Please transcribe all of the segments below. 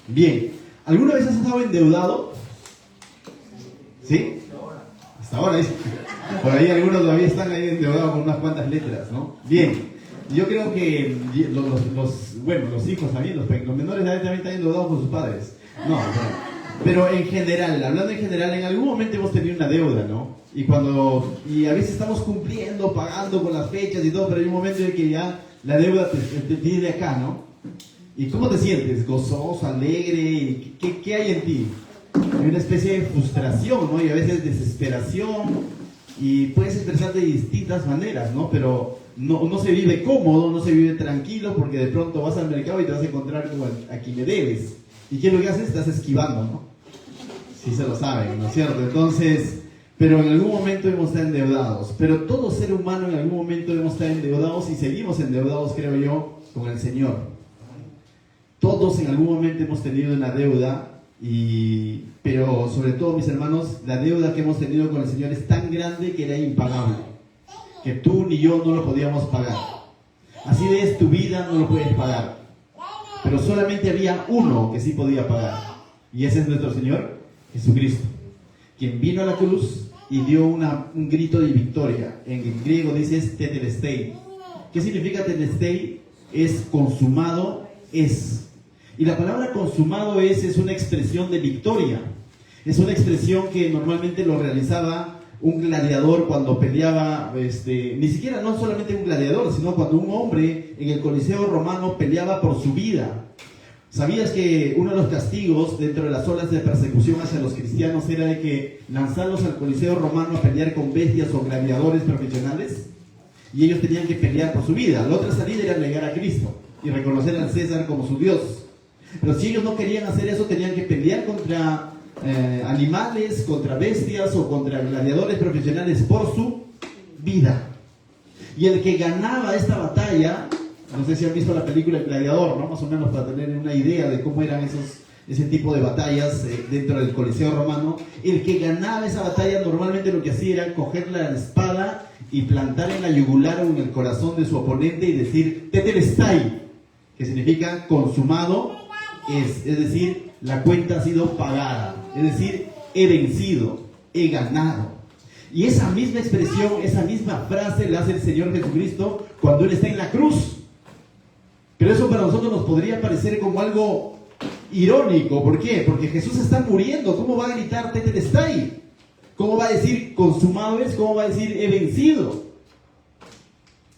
Bien, ¿alguna vez has estado endeudado? ¿Sí? Hasta ahora. Por ahí algunos todavía están ahí endeudados con unas cuantas letras, ¿no? Bien, yo creo que los hijos también, los menores de edad también están endeudados con sus padres. No, pero en general, hablando en general, en algún momento hemos tenido una deuda, ¿no? Y a veces estamos cumpliendo, pagando con las fechas y todo, pero hay un momento en que ya la deuda te pide de acá, ¿no? ¿Y cómo te sientes? ¿Gozoso, alegre? ¿Qué hay en ti? Hay una especie de frustración, ¿no? Y a veces desesperación, y puedes expresarte de distintas maneras, ¿no? Pero no se vive cómodo, no se vive tranquilo, porque de pronto vas al mercado y te vas a encontrar como a quien le debes. ¿Y qué es lo que haces? Estás esquivando, ¿no? Sí se lo saben, ¿no es cierto? Entonces, pero en algún momento hemos estado endeudados. Pero todo ser humano en algún momento hemos estado endeudados y seguimos endeudados, creo yo, con el Señor. Todos en algún momento hemos tenido una deuda, pero sobre todo, mis hermanos, la deuda que hemos tenido con el Señor es tan grande que era impagable, que tú ni yo no lo podíamos pagar. Así es, tu vida no lo puedes pagar, pero solamente había uno que sí podía pagar, y ese es nuestro Señor Jesucristo, quien vino a la cruz y dio un grito de victoria. En griego dice tetelestai. ¿Qué significa tetelestai? Es consumado es. Y la palabra consumado es una expresión de victoria. Es una expresión que normalmente lo realizaba un gladiador cuando peleaba, ni siquiera no solamente un gladiador, sino cuando un hombre en el Coliseo romano peleaba por su vida. ¿Sabías que uno de los castigos dentro de las olas de persecución hacia los cristianos era de que lanzarlos al Coliseo romano a pelear con bestias o gladiadores profesionales? Y ellos tenían que pelear por su vida. La otra salida era negar a Cristo y reconocer al César como su Dios. Pero si ellos no querían hacer eso, tenían que pelear contra animales, contra bestias o contra gladiadores profesionales por su vida. Y el que ganaba esta batalla, no sé si han visto la película El Gladiador, ¿no? Más o menos para tener una idea de cómo eran ese tipo de batallas dentro del Coliseo romano. El que ganaba esa batalla normalmente lo que hacía era coger la espada y plantar en la yugular o en el corazón de su oponente y decir tetelestai, que significa consumado es decir, la cuenta ha sido pagada, es decir, he vencido, he ganado. Y esa misma expresión, esa misma frase la hace el Señor Jesucristo cuando Él está en la cruz. Pero eso para nosotros nos podría parecer como algo irónico. ¿Por qué? Porque Jesús está muriendo. ¿Cómo va a gritar tetelestai? ¿Cómo va a decir consumado es? ¿Cómo va a decir he vencido?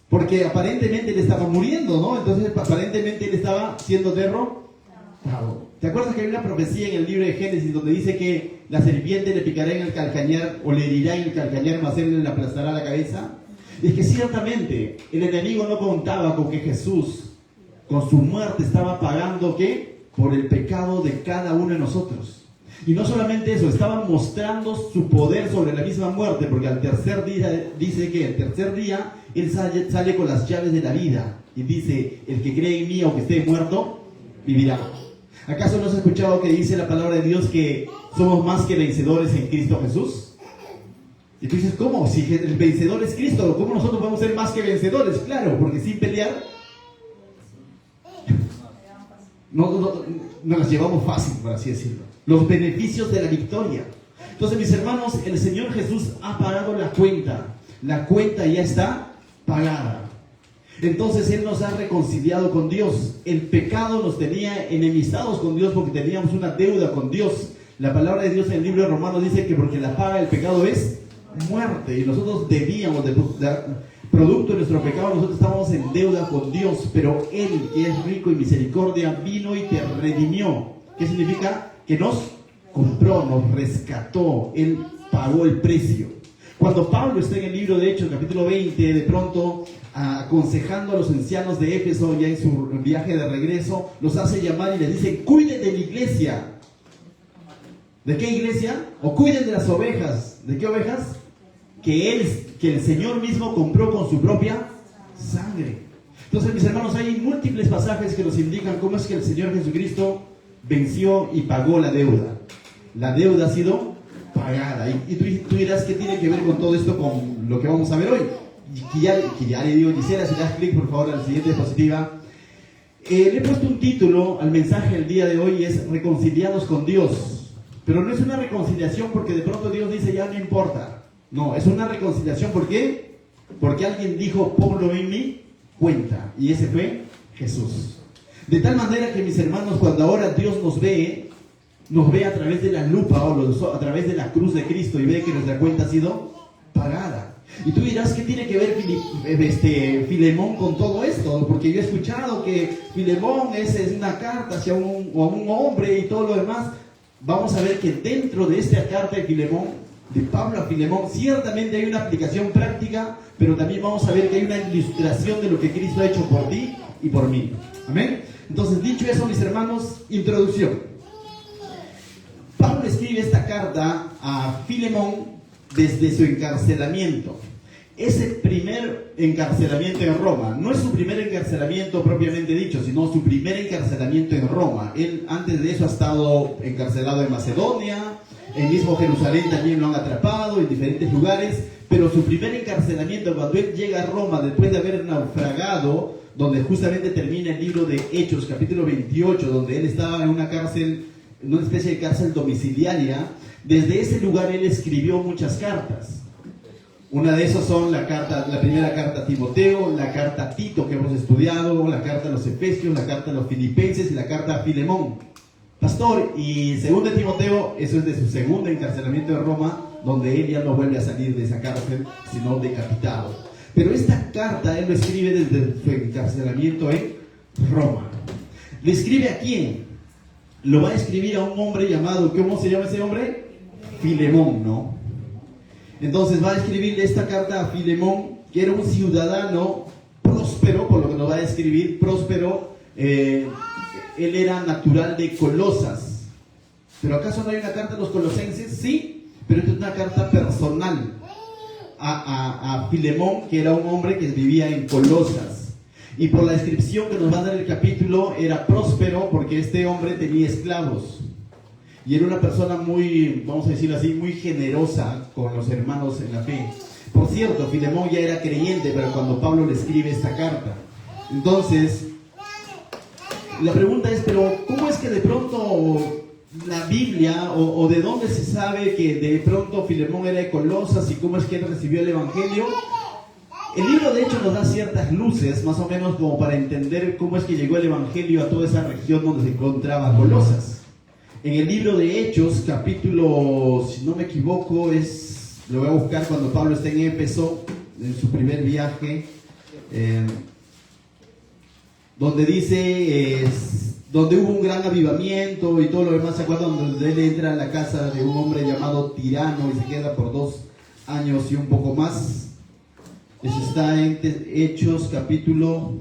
Porque aparentemente Él estaba muriendo, ¿no? Entonces aparentemente Él estaba siendo derrotado. ¿Te acuerdas que hay una profecía en el libro de Génesis donde dice que la serpiente le picará en el calcañar o le herirá en el calcañar, mas él le aplastará la cabeza? Y es que ciertamente el enemigo no contaba con que Jesús con su muerte estaba pagando ¿qué? Por el pecado de cada uno de nosotros. Y no solamente eso, estaba mostrando su poder sobre la misma muerte, porque al tercer día dice que el tercer día Él sale con las llaves de la vida y dice, el que cree en mí aunque esté muerto, vivirá. ¿Acaso no has escuchado que dice la palabra de Dios que somos más que vencedores en Cristo Jesús? Y tú dices, ¿cómo? Si el vencedor es Cristo, ¿cómo nosotros podemos ser más que vencedores? Claro, porque sin pelear no las llevamos fácil, por así decirlo. Los beneficios de la victoria. Entonces, mis hermanos, el Señor Jesús ha pagado la cuenta. La cuenta ya está pagada. Entonces Él nos ha reconciliado con Dios. El pecado nos tenía enemistados con Dios porque teníamos una deuda con Dios. La palabra de Dios en el libro de Romanos dice que porque la paga del pecado es muerte. Y nosotros debíamos, producto de nuestro pecado, nosotros estábamos en deuda con Dios. Pero Él, que es rico en misericordia, vino y te redimió. ¿Qué significa? Que nos compró, nos rescató. Él pagó el precio. Cuando Pablo está en el libro de Hechos, capítulo 20, de pronto aconsejando a los ancianos de Éfeso ya en su viaje de regreso, los hace llamar y les dice, cuiden de la iglesia. ¿De qué iglesia? O cuiden de las ovejas. ¿De qué ovejas? Que el Señor mismo compró con su propia sangre. Entonces, mis hermanos, hay múltiples pasajes que nos indican cómo es que el Señor Jesucristo venció y pagó la deuda. La deuda ha sido pagada. Y tú dirás, ¿qué tiene que ver con todo esto, con lo que vamos a ver hoy? Que ya le digo, Gisela, si das clic por favor a la siguiente diapositiva. Le he puesto un título al mensaje del día de hoy, es Reconciliados con Dios. Pero no es una reconciliación porque de pronto Dios dice ya no importa. No, es una reconciliación, ¿por qué? Porque alguien dijo, ponlo en mi cuenta. Y ese fue Jesús. De tal manera que, mis hermanos, cuando ahora Dios nos ve a través de la lupa o a través de la cruz de Cristo y ve que nuestra cuenta ha sido pagada. Y tú dirás, ¿qué tiene que ver Filemón con todo esto? Porque yo he escuchado que Filemón es una carta hacia un hombre y todo lo demás. Vamos a ver que dentro de esta carta de Filemón, de Pablo a Filemón, ciertamente hay una aplicación práctica, pero también vamos a ver que hay una ilustración de lo que Cristo ha hecho por ti y por mí. Amén. Entonces, dicho eso, mis hermanos, introducción. Pablo escribe esta carta a Filemón desde su encarcelamiento. Es el primer encarcelamiento en Roma. No es su primer encarcelamiento propiamente dicho, sino su primer encarcelamiento en Roma. Él antes de eso ha estado encarcelado en Macedonia, en mismo Jerusalén también lo han atrapado, en diferentes lugares, pero su primer encarcelamiento, cuando él llega a Roma, después de haber naufragado, donde justamente termina el libro de Hechos, capítulo 28, donde él estaba en una cárcel, en una especie de cárcel domiciliaria, desde ese lugar él escribió muchas cartas. Una de esas son la primera carta a Timoteo, la carta a Tito que hemos estudiado, la carta a los Efesios, la carta a los Filipenses y la carta a Filemón. Pastor, y segundo de Timoteo, eso es de su segundo encarcelamiento en Roma, donde él ya no vuelve a salir de esa cárcel, sino decapitado. Pero esta carta él lo escribe desde su encarcelamiento en Roma. ¿Le escribe a quién? Lo va a escribir a un hombre llamado, ¿cómo se llama ese hombre? Filemón, ¿no? Entonces va a escribirle esta carta a Filemón, que era un ciudadano próspero, por lo que nos va a escribir, próspero. Él era natural de Colosas. ¿Pero acaso no hay una carta a los colosenses? Sí, pero esta es una carta personal a Filemón, que era un hombre que vivía en Colosas. Y por la descripción que nos va a dar el capítulo, era próspero porque este hombre tenía esclavos. Y era una persona muy, vamos a decirlo así, muy generosa con los hermanos en la fe. Por cierto, Filemón ya era creyente, pero cuando Pablo le escribe esta carta. Entonces, la pregunta es, pero ¿cómo es que de pronto la Biblia, o de dónde se sabe que de pronto Filemón era de Colosas y cómo es que él recibió el Evangelio? El libro de hecho nos da ciertas luces, más o menos como para entender cómo es que llegó el Evangelio a toda esa región donde se encontraba Colosas. En el libro de Hechos, capítulo, si no me equivoco, lo voy a buscar cuando Pablo está en Éfeso, en su primer viaje, donde dice, donde hubo un gran avivamiento y todo lo demás. ¿Se acuerdan? Donde él entra a la casa de un hombre llamado Tirano y se queda por 2 años y un poco más. Eso está en Hechos, capítulo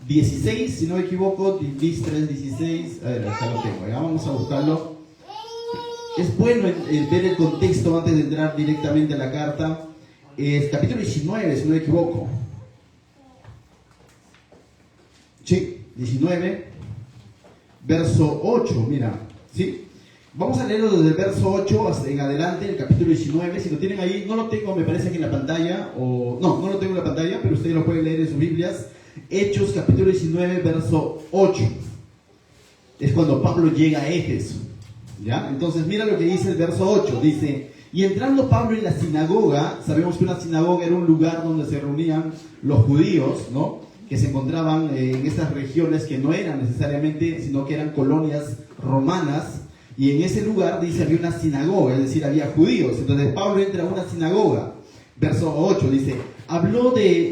16, si no me equivoco, 16. A ver, acá lo tengo, ya vamos a buscarlo. Es bueno ver el contexto antes de entrar directamente a la carta. Es capítulo 19, si no me equivoco. Sí, 19, verso 8, mira, ¿sí? Vamos a leerlo desde el verso 8 hasta en adelante, el capítulo 19. Si lo tienen ahí, no lo tengo, me parece que en la pantalla, no lo tengo en la pantalla, pero ustedes lo pueden leer en sus Biblias. Hechos capítulo 19, verso 8. Es cuando Pablo llega a Éfeso, ¿ya? Entonces mira lo que dice el verso 8. Dice, y entrando Pablo en la sinagoga, sabemos que una sinagoga era un lugar donde se reunían los judíos, ¿no? Que se encontraban en estas regiones que no eran necesariamente, sino que eran colonias romanas. Y en ese lugar, dice, había una sinagoga, es decir, había judíos. Entonces Pablo entra a una sinagoga. Verso 8 dice,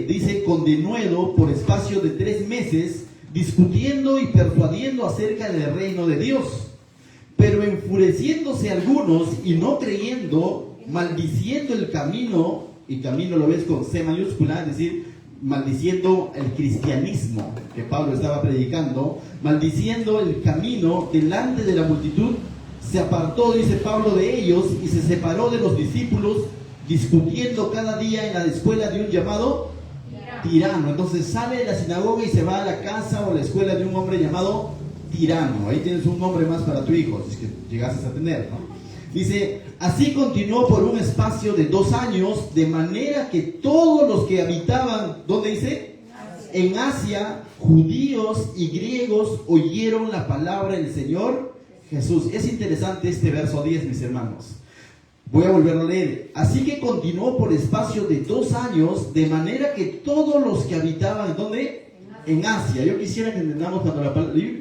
dice, con denuedo por espacio de 3 meses, discutiendo y persuadiendo acerca del reino de Dios. Pero enfureciéndose algunos y no creyendo, maldiciendo el camino, y camino lo ves con C mayúscula, es decir, maldiciendo el cristianismo que Pablo estaba predicando, maldiciendo el camino delante de la multitud, se apartó, dice Pablo, de ellos y se separó de los discípulos, discutiendo cada día en la escuela de un llamado Tirano. Entonces sale de la sinagoga y se va a la casa o a la escuela de un hombre llamado Tirano. Ahí tienes un nombre más para tu hijo, si es que llegases a tener, ¿no? Dice, así continuó por un espacio de 2 años, de manera que todos los que habitaban, ¿dónde dice? en Asia, judíos y griegos oyeron la palabra del Señor Jesús. Es interesante este verso 10, mis hermanos. Voy a volverlo a leer. Así que continuó por espacio de 2 años, de manera que todos los que habitaban, ¿dónde? En Asia. Yo quisiera que entendamos cuando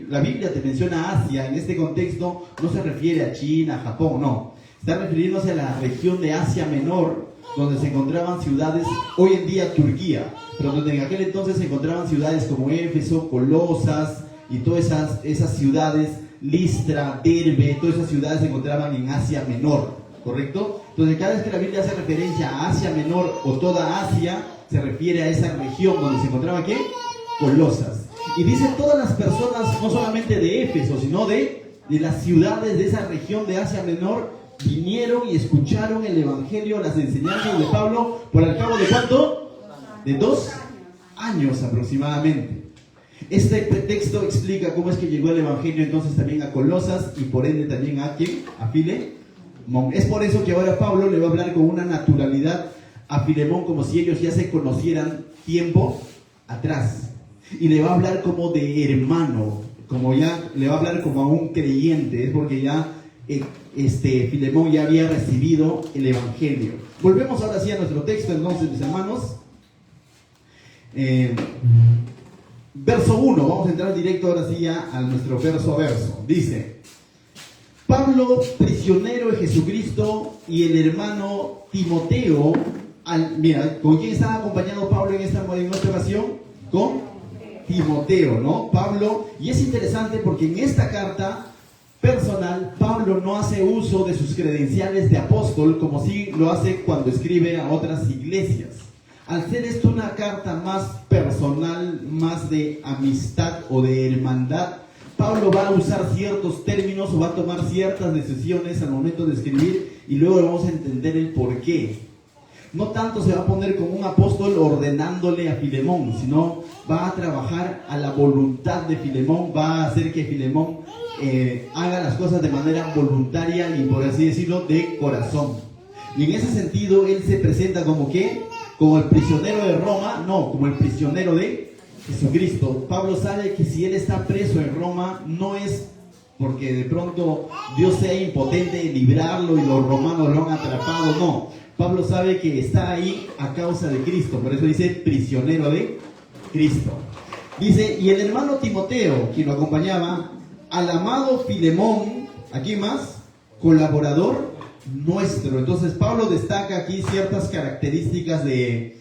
la Biblia te menciona Asia, en este contexto no se refiere a China, Japón, no. Está refiriéndose a la región de Asia Menor, donde se encontraban ciudades, hoy en día Turquía, pero donde en aquel entonces se encontraban ciudades como Éfeso, Colosas y todas esas ciudades, Listra, Derbe, todas esas ciudades se encontraban en Asia Menor, ¿correcto? Entonces cada vez que la Biblia hace referencia a Asia Menor o toda Asia, se refiere a esa región donde se encontraba ¿qué? Colosas. Y dice todas las personas, no solamente de Éfeso, sino de las ciudades de esa región de Asia Menor, vinieron y escucharon el Evangelio, las enseñanzas de Pablo, por al cabo de ¿cuánto? De 2 años aproximadamente. Este pretexto explica cómo es que llegó el Evangelio entonces también a Colosas y por ende también a ¿quién? A Filemón. Es por eso que ahora Pablo le va a hablar con una naturalidad a Filemón como si ellos ya se conocieran tiempo atrás. Y le va a hablar como de hermano, como ya le va a hablar como a un creyente, es porque ya Filemón ya había recibido el Evangelio. Volvemos ahora sí a nuestro texto entonces, mis hermanos. Verso 1, vamos a entrar directo ahora sí ya a nuestro verso a verso. Dice: Pablo, prisionero de Jesucristo, y el hermano Timoteo. Mira, ¿con quién estaba acompañado Pablo en esta ocasión? Con Timoteo, ¿no? Pablo, y es interesante porque en esta carta personal, Pablo no hace uso de sus credenciales de apóstol como si lo hace cuando escribe a otras iglesias. Al ser esto una carta más personal, más de amistad o de hermandad, Pablo va a usar ciertos términos o va a tomar ciertas decisiones al momento de escribir y luego vamos a entender el por qué. No tanto se va a poner como un apóstol ordenándole a Filemón, sino va a trabajar a la voluntad de Filemón, va a hacer que Filemón haga las cosas de manera voluntaria y, por así decirlo, de corazón. Y en ese sentido, él se presenta como ¿qué? Como el prisionero de Roma, no, como el prisionero de Jesucristo. Pablo sabe que si él está preso en Roma, no es porque de pronto Dios sea impotente de librarlo y los romanos lo han atrapado, no. Pablo sabe que está ahí a causa de Cristo, por eso dice prisionero de Cristo. Dice, y el hermano Timoteo, quien lo acompañaba, al amado Filemón, ¿aquí más? Colaborador nuestro. Entonces Pablo destaca aquí ciertas características de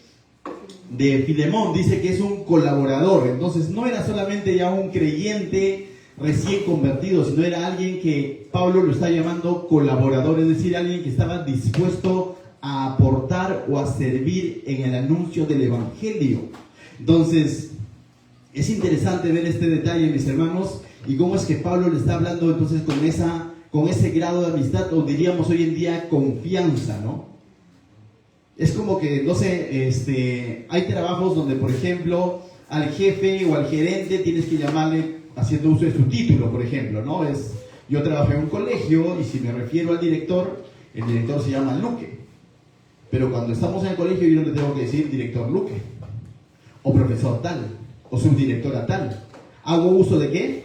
Filemón. Dice que es un colaborador. Entonces no era solamente ya un creyente recién convertido, sino era alguien que Pablo lo está llamando colaborador, es decir, alguien que estaba dispuesto a aportar o a servir en el anuncio del Evangelio. Entonces es interesante ver este detalle, mis hermanos, y cómo es que Pablo le está hablando entonces con ese grado de amistad, o diríamos hoy en día confianza, ¿no? Es como que, no sé, hay trabajos donde, por ejemplo, al jefe o al gerente tienes que llamarle haciendo uso de su título, por ejemplo, ¿no? Yo trabajé en un colegio y si me refiero al director, el director se llama Luque. Pero cuando estamos en el colegio yo no le tengo que decir director Luque, o profesor tal, o subdirectora tal. ¿Hago uso de qué?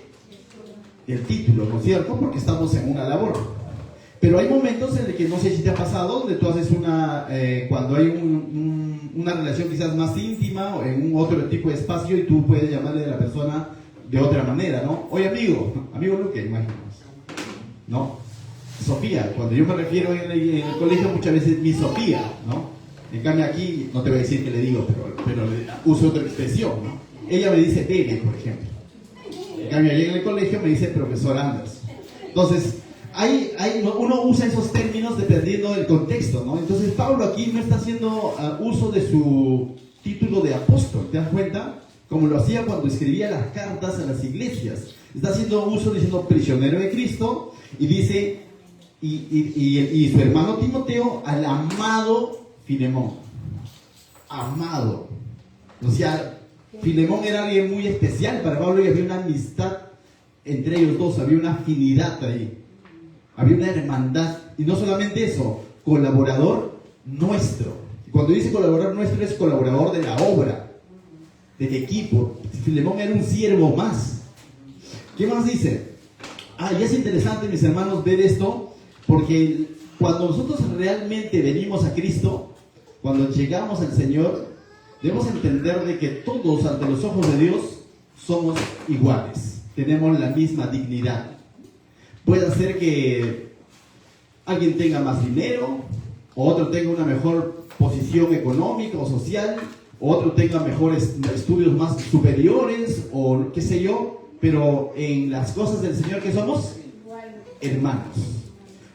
El título, ¿no es cierto? Porque estamos en una labor. Pero hay momentos en los que, no sé si te ha pasado, donde tú haces cuando hay una relación quizás más íntima o en un otro tipo de espacio y tú puedes llamarle a la persona de otra manera, ¿no? Oye, amigo Luque, imagínate, ¿no? Sofía, cuando yo me refiero en el colegio muchas veces mi Sofía, ¿no? En cambio aquí, no te voy a decir qué le digo, pero uso otra expresión, ¿no? Ella me dice Bebe, por ejemplo. En cambio allí en el colegio me dice profesor Anders. Entonces, uno usa esos términos dependiendo del contexto, ¿no? Entonces Pablo aquí no está haciendo uso de su título de apóstol, ¿te das cuenta? Como lo hacía cuando escribía las cartas a las iglesias. Está haciendo uso diciendo prisionero de Cristo y dice, y su hermano Timoteo al amado Filemón. Amado. O sea, Filemón era alguien muy especial para Pablo y había una amistad entre ellos dos, había una afinidad ahí. Había una hermandad. Y no solamente eso, colaborador nuestro. Y cuando dice colaborador nuestro es colaborador de la obra. del equipo. Filemón era un siervo más. ¿Qué más dice? Y es interesante, mis hermanos, ver esto, porque cuando nosotros realmente venimos a Cristo, cuando llegamos al Señor, debemos entender de que todos ante los ojos de Dios somos iguales, tenemos la misma dignidad. Puede ser que alguien tenga más dinero, o otro tenga una mejor posición económica o social, o otro tenga mejores estudios más superiores, o qué sé yo, pero en las cosas del Señor, ¿qué somos? Hermanos.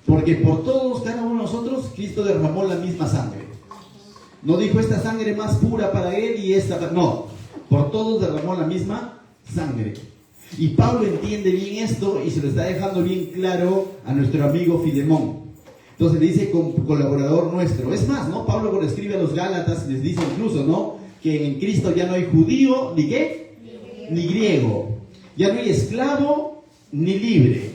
Porque por todos, cada uno de nosotros, Cristo derramó la misma sangre. No dijo esta sangre más pura para él y esta... No, por todos derramó la misma sangre. Y Pablo entiende bien esto y se lo está dejando bien claro a nuestro amigo Filemón. Entonces le dice colaborador nuestro. Es más, ¿no? Pablo cuando escribe a los Gálatas les dice incluso, ¿no? Que en Cristo ya no hay judío, ¿ni qué? Ni griego. Ya no hay esclavo, ni libre.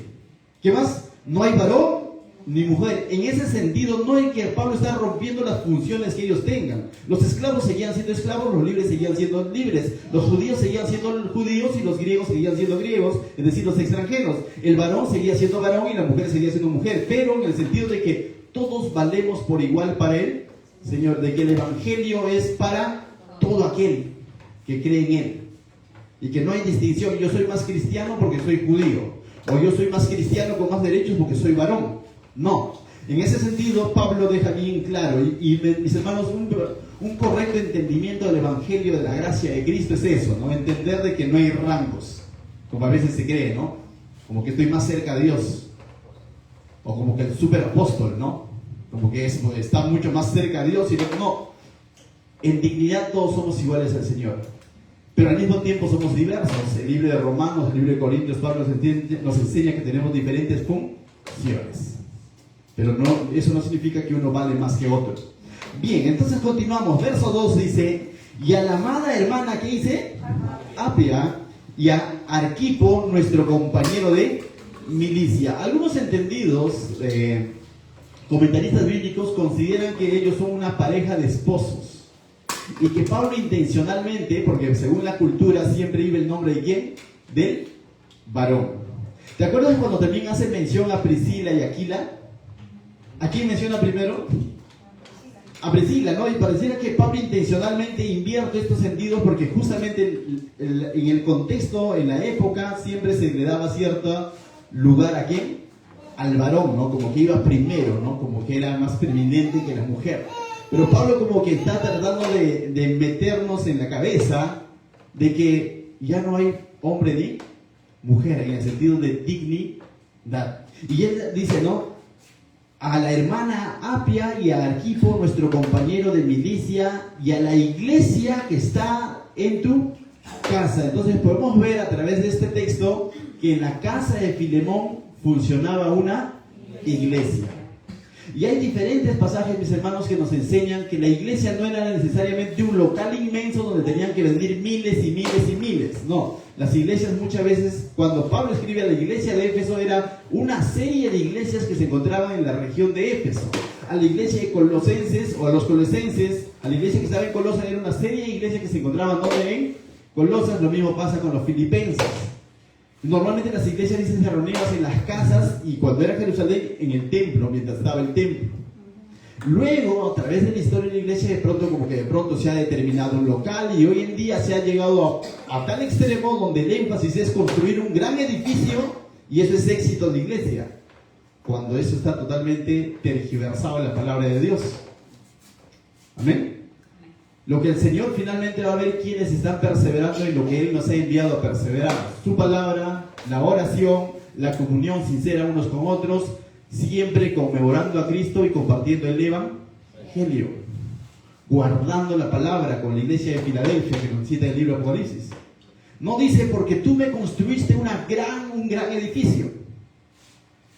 ¿Qué más? No hay varón, ni mujer. En ese sentido, no es que Pablo está rompiendo las funciones que ellos tengan. Los esclavos seguían siendo esclavos, los libres seguían siendo libres. Los judíos seguían siendo judíos y los griegos seguían siendo griegos, es decir, los extranjeros. El varón seguía siendo varón y la mujer seguía siendo mujer. Pero en el sentido de que todos valemos por igual para él, Señor, de que el evangelio es para todo aquel que cree en él. Y que no hay distinción. Yo soy más cristiano porque soy judío. O yo soy más cristiano con más derechos porque soy varón. No. En ese sentido, Pablo deja bien claro. Y mis hermanos, un correcto entendimiento del evangelio de la gracia de Cristo es eso, ¿no? Entender de que no hay rangos. Como a veces se cree, ¿no? Como que estoy más cerca de Dios. O como que el superapóstol, ¿no? Como que está mucho más cerca de Dios. Y no. En dignidad todos somos iguales al Señor. Pero al mismo tiempo somos diversos. El libro de Romanos, el libro de Corintios, Pablo nos enseña que tenemos diferentes funciones. Pero no, eso no significa que uno vale más que otro. Bien, entonces continuamos. Verso 2 dice, y a la amada hermana, ¿qué dice? Apia, y a Arquipo, nuestro compañero de milicia. Algunos entendidos, comentaristas bíblicos, consideran que ellos son una pareja de esposos. Y que Pablo intencionalmente, porque según la cultura siempre iba el nombre de ¿quién? Del varón. ¿Te acuerdas cuando también hace mención a Priscila y Aquila? ¿A quién menciona primero? A Priscila, ¿no? Y pareciera que Pablo intencionalmente invierte estos sentidos porque justamente en el contexto, en la época, siempre se le daba cierto lugar ¿a quién? Al varón, ¿no? Como que iba primero, ¿no? Como que era más preeminente que la mujer. Pero Pablo como que está tratando de meternos en la cabeza de que ya no hay hombre ni mujer, en el sentido de dignidad. Y él dice, ¿no? A la hermana Apia y a Arquipo, nuestro compañero de milicia, y a la iglesia que está en tu casa. Entonces podemos ver a través de este texto que en la casa de Filemón funcionaba una iglesia. Y hay diferentes pasajes, mis hermanos, que nos enseñan que la iglesia no era necesariamente un local inmenso donde tenían que venir miles y miles y miles. No, las iglesias muchas veces, cuando Pablo escribe a la iglesia de Éfeso, era una serie de iglesias que se encontraban en la región de Éfeso. A la iglesia de Colosenses, o a los colosenses, a la iglesia que estaba en Colosas, era una serie de iglesias que se encontraban ¿dónde? En Colosas. Lo mismo pasa con los filipenses. Normalmente las iglesias dicen se reunían en las casas y cuando era Jerusalén en el templo, mientras estaba el templo. Luego, a través de la historia de la iglesia, de pronto se ha determinado un local y hoy en día se ha llegado a tal extremo donde el énfasis es construir un gran edificio y eso es éxito de la iglesia. Cuando eso está totalmente tergiversado en la palabra de Dios. Amén. Lo que el Señor finalmente va a ver quienes están perseverando en lo que Él nos ha enviado a perseverar. Su palabra, la oración, la comunión sincera unos con otros, siempre conmemorando a Cristo y compartiendo el Evangelio. Guardando la palabra con la iglesia de Filadelfia que nos cita el libro de Apocalipsis. No dice porque tú me construiste un gran edificio.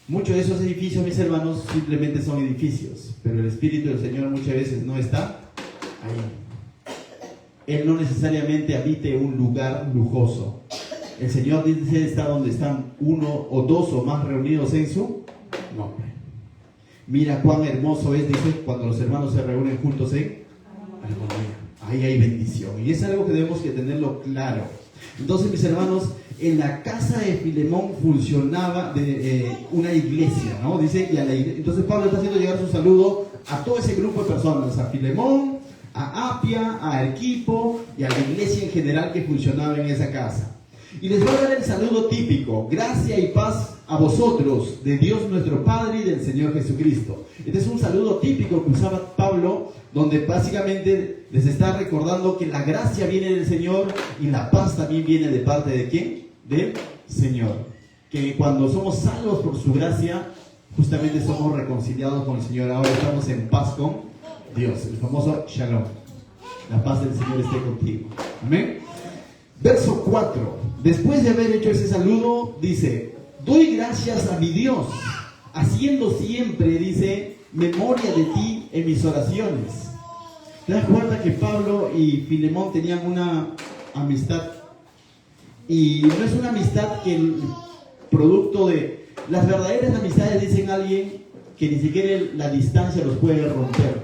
Muchos de esos edificios, mis hermanos, simplemente son edificios. Pero el Espíritu del Señor muchas veces no está ahí. Él no necesariamente habite un lugar lujoso. El Señor dice está donde están uno o dos o más reunidos en su nombre. Mira cuán hermoso es, dice, cuando los hermanos se reúnen juntos en armonía. ahí hay bendición. Y es algo que debemos que tenerlo claro. Entonces, mis hermanos, en la casa de Filemón funcionaba una iglesia, ¿no? Dice, entonces Pablo está haciendo llegar su saludo a todo ese grupo de personas, a Filemón, a Apia, a Arquipo y a la iglesia en general que funcionaba en esa casa. Y les voy a dar el saludo típico: gracia y paz a vosotros, de Dios nuestro Padre y del Señor Jesucristo. Este es un saludo típico que usaba Pablo, donde básicamente les está recordando que la gracia viene del Señor y la paz también viene de parte de ¿quién? Del Señor. Que cuando somos salvos por su gracia, justamente somos reconciliados con el Señor. Ahora estamos en paz con Dios, el famoso Shalom. La paz del Señor esté contigo. Amén. Verso 4. Después de haber hecho ese saludo, dice: doy gracias a mi Dios, haciendo siempre, dice, memoria de ti en mis oraciones. ¿Te das cuenta que Pablo y Filemón tenían una amistad? Y no es una amistad que el producto de... Las verdaderas amistades, dicen alguien, que ni siquiera la distancia los puede romper.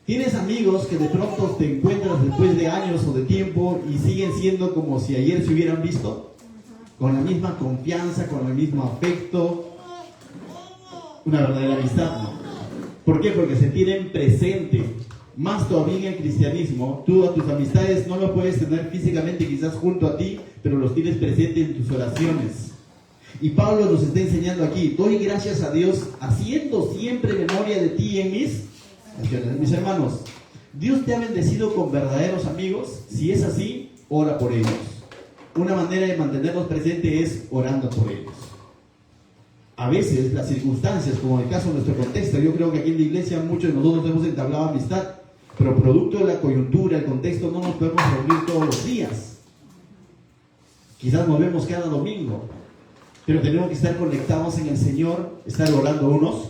Tienes amigos que de pronto te encuentras después de años o de tiempo y siguen siendo como si ayer se hubieran visto, con la misma confianza, con el mismo afecto. Una verdadera amistad, ¿no? ¿Por qué? Porque se tienen presente. Más todavía en el cristianismo, tú a tus amistades no los puedes tener físicamente quizás junto a ti, pero los tienes presente en tus oraciones. Y Pablo nos está enseñando aquí: doy gracias a Dios, haciendo siempre memoria de ti en mis oraciones. Mis hermanos, Dios te ha bendecido con verdaderos amigos. Si es así, ora por ellos. Una manera de mantenerlos presentes es orando por ellos. A veces las circunstancias, como en el caso de nuestro contexto, yo creo que aquí en la iglesia muchos de nosotros hemos entablado amistad, pero producto de la coyuntura, el contexto, no nos podemos reunir todos los días. Quizás nos vemos cada domingo, pero tenemos que estar conectados en el Señor, estar orando unos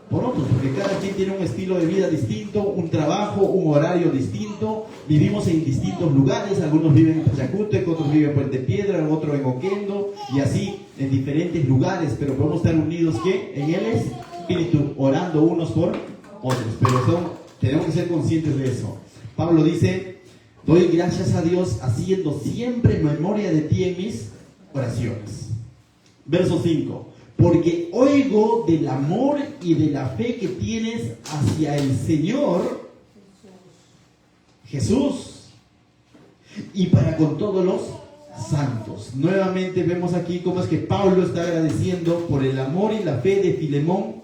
por otros, porque cada quien tiene un estilo de vida distinto, un trabajo, un horario distinto, vivimos en distintos lugares, algunos viven en Pachacútec, otros viven en Puente Piedra, otros en Oquendo, y así en diferentes lugares, pero podemos estar unidos ¿qué? En el Espíritu, orando unos por otros, pero tenemos que ser conscientes de eso. Pablo dice: doy gracias a Dios, haciendo siempre memoria de ti en mis oraciones. Verso 5. Porque oigo del amor y de la fe que tienes hacia el Señor Jesús y para con todos los santos. Nuevamente vemos aquí cómo es que Pablo está agradeciendo por el amor y la fe de Filemón,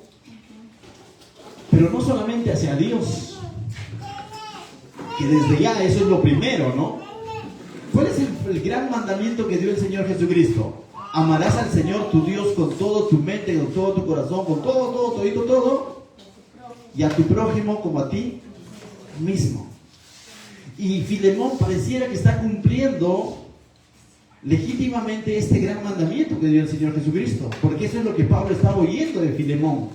pero no solamente hacia Dios, que desde ya eso es lo primero, ¿no? ¿Cuál es el gran mandamiento que dio el Señor Jesucristo? Amarás al Señor tu Dios con todo tu mente, con todo tu corazón, con todo, y a tu prójimo como a ti mismo. Y Filemón pareciera que está cumpliendo legítimamente este gran mandamiento que dio el Señor Jesucristo, porque eso es lo que Pablo estaba oyendo de Filemón,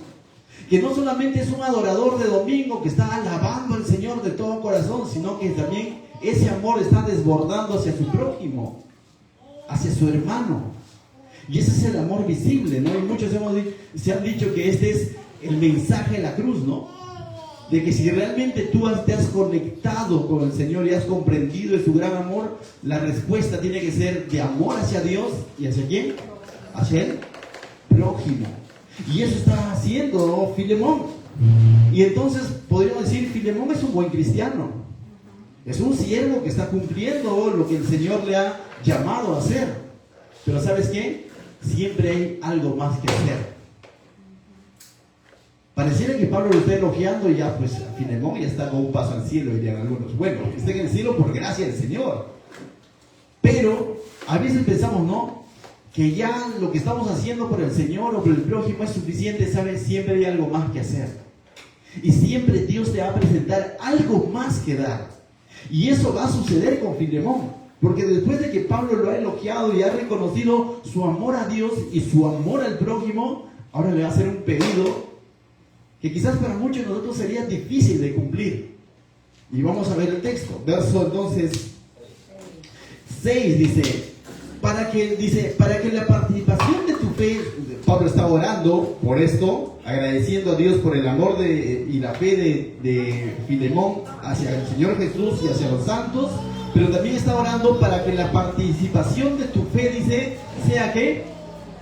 que no solamente es un adorador de domingo que está alabando al Señor de todo corazón, sino que también ese amor está desbordando hacia su prójimo, hacia su hermano. Y ese es el amor visible, ¿no? Y muchos se han dicho que este es el mensaje de la cruz, ¿no? De que si realmente tú te has conectado con el Señor y has comprendido de su gran amor, la respuesta tiene que ser de amor hacia Dios. ¿Y hacia quién? Hacia el prójimo. Y eso está haciendo, ¿no? Filemón. Y entonces podríamos decir: Filemón es un buen cristiano. Es un siervo que está cumpliendo lo que el Señor le ha llamado a hacer. Pero ¿sabes qué? Siempre hay algo más que hacer. Pareciera que Pablo lo está elogiando y ya, pues, Filemón ya está con un paso al cielo, dirían algunos. Bueno, está en el cielo por gracia del Señor. Pero a veces pensamos, ¿no?, que ya lo que estamos haciendo por el Señor o por el prójimo es suficiente. ¿Sabes? Siempre hay algo más que hacer. Y siempre Dios te va a presentar algo más que dar. Y eso va a suceder con Filemón. Porque después de que Pablo lo ha elogiado y ha reconocido su amor a Dios y su amor al prójimo, ahora le va a hacer un pedido que quizás para muchos de nosotros sería difícil de cumplir. Y vamos a ver el texto. Verso entonces 6 dice: para que la participación de tu fe, Pablo está orando por esto, agradeciendo a Dios por el amor y la fe de Filemón hacia el Señor Jesús y hacia los santos, pero también está orando para que la participación de tu fe, dice, sea que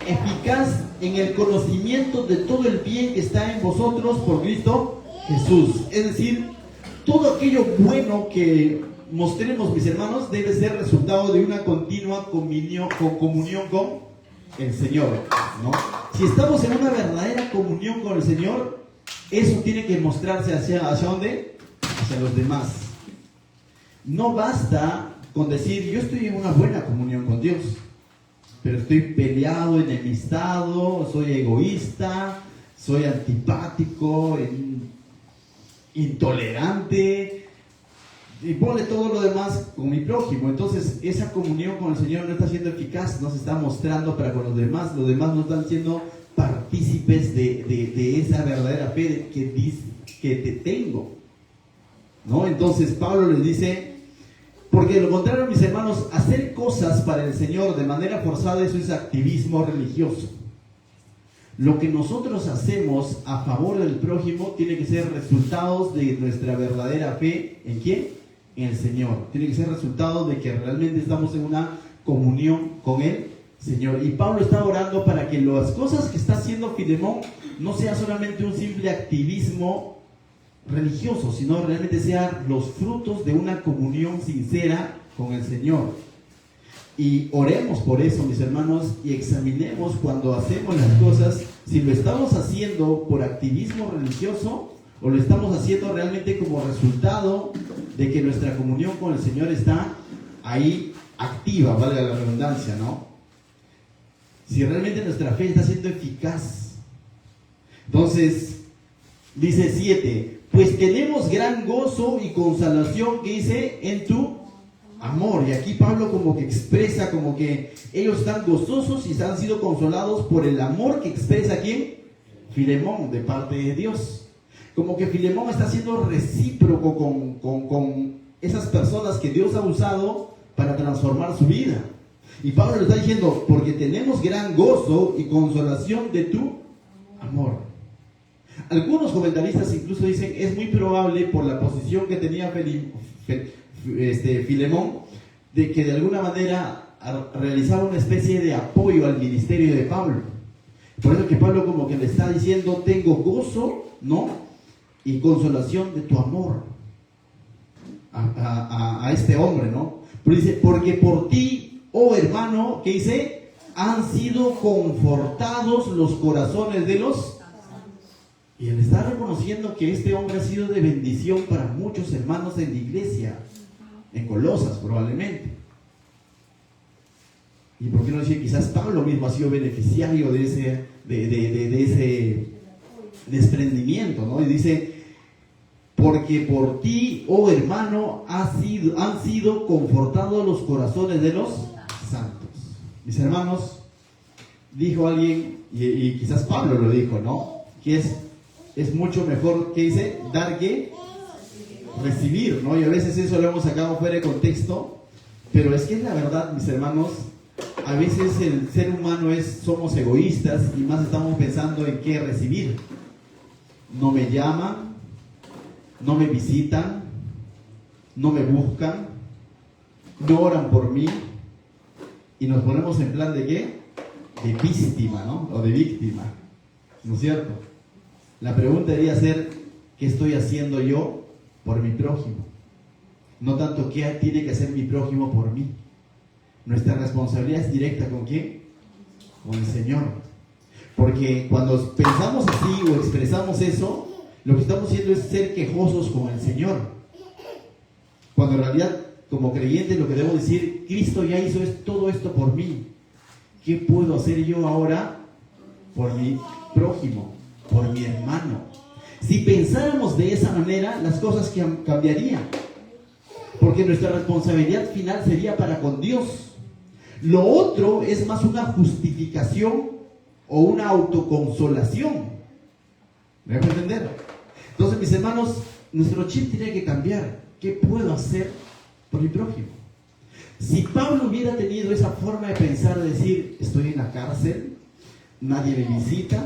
eficaz en el conocimiento de todo el bien que está en vosotros por Cristo Jesús. Es decir, todo aquello bueno que mostremos, mis hermanos, debe ser resultado de una continua comunión con el Señor, ¿no? Si estamos en una verdadera comunión con el Señor, eso tiene que mostrarse ¿hacia dónde? Hacia los demás. No basta con decir, yo estoy en una buena comunión con Dios, pero estoy peleado, enemistado, soy egoísta, soy antipático, intolerante, y ponle todo lo demás con mi prójimo. Entonces esa comunión con el Señor no está siendo eficaz, no se está mostrando para con los demás no están siendo partícipes de esa verdadera fe que te tengo, ¿no? Entonces Pablo les dice, porque de lo contrario, mis hermanos, hacer cosas para el Señor de manera forzada, eso es activismo religioso. Lo que nosotros hacemos a favor del prójimo tiene que ser resultados de nuestra verdadera fe. ¿En quién? En el Señor. Tiene que ser resultado de que realmente estamos en una comunión con el Señor. Y Pablo está orando para que las cosas que está haciendo Filemón no sea solamente un simple activismo religioso, sino realmente sean los frutos de una comunión sincera con el Señor. Y oremos por eso, mis hermanos, y examinemos cuando hacemos las cosas, si lo estamos haciendo por activismo religioso o lo estamos haciendo realmente como resultado de que nuestra comunión con el Señor está ahí activa, valga la redundancia, ¿no? Si realmente nuestra fe está siendo eficaz. Entonces, dice 7, pues tenemos gran gozo y consolación, que dice, en tu amor. Y aquí Pablo como que expresa, como que ellos están gozosos y han sido consolados por el amor que expresa ¿quién? Filemón, de parte de Dios. Como que Filemón está siendo recíproco con esas personas que Dios ha usado para transformar su vida. Y Pablo le está diciendo, porque tenemos gran gozo y consolación de tu amor. Algunos comentaristas incluso dicen, es muy probable por la posición que tenía Filemón, de que de alguna manera realizaba una especie de apoyo al ministerio de Pablo. Por eso que Pablo como que le está diciendo, tengo gozo, ¿no? Y consolación de tu amor a este hombre, ¿no? Pero dice, porque por ti, oh hermano, ¿qué dice? Han sido confortados los corazones de los... Y él está reconociendo que este hombre ha sido de bendición para muchos hermanos en la iglesia, en Colosas probablemente. ¿Y por qué no decir? Quizás Pablo mismo ha sido beneficiario de ese desprendimiento, ¿no? Y dice, porque por ti, oh hermano, han sido confortados los corazones de los santos. Mis hermanos, dijo alguien, y quizás Pablo lo dijo, ¿no? Que es mucho mejor, ¿qué dice? Dar que recibir, ¿no? Y a veces eso lo hemos sacado fuera de contexto, pero es que es la verdad, mis hermanos. A veces el ser humano somos egoístas y más estamos pensando en qué recibir. No me llaman, no me visitan, no me buscan, no oran por mí, y nos ponemos en plan de ¿qué? De víctima, ¿no? O de víctima, ¿no es cierto? La pregunta debería ser, ¿qué estoy haciendo yo por mi prójimo? No tanto qué tiene que hacer mi prójimo por mí. Nuestra responsabilidad es directa ¿con quién? Con el Señor. Porque cuando pensamos así o expresamos eso, lo que estamos haciendo es ser quejosos con el Señor. Cuando en realidad, como creyentes, lo que debo decir, Cristo ya hizo todo esto por mí. ¿Qué puedo hacer yo ahora por mi prójimo, por mi hermano? Si pensáramos de esa manera, las cosas cambiarían. Porque nuestra responsabilidad final sería para con Dios. Lo otro es más una justificación o una autoconsolación. ¿Me voy a entender? Entonces, mis hermanos, nuestro chip tiene que cambiar. ¿Qué puedo hacer por mi prójimo? Si Pablo hubiera tenido esa forma de pensar, de decir, estoy en la cárcel, nadie me visita,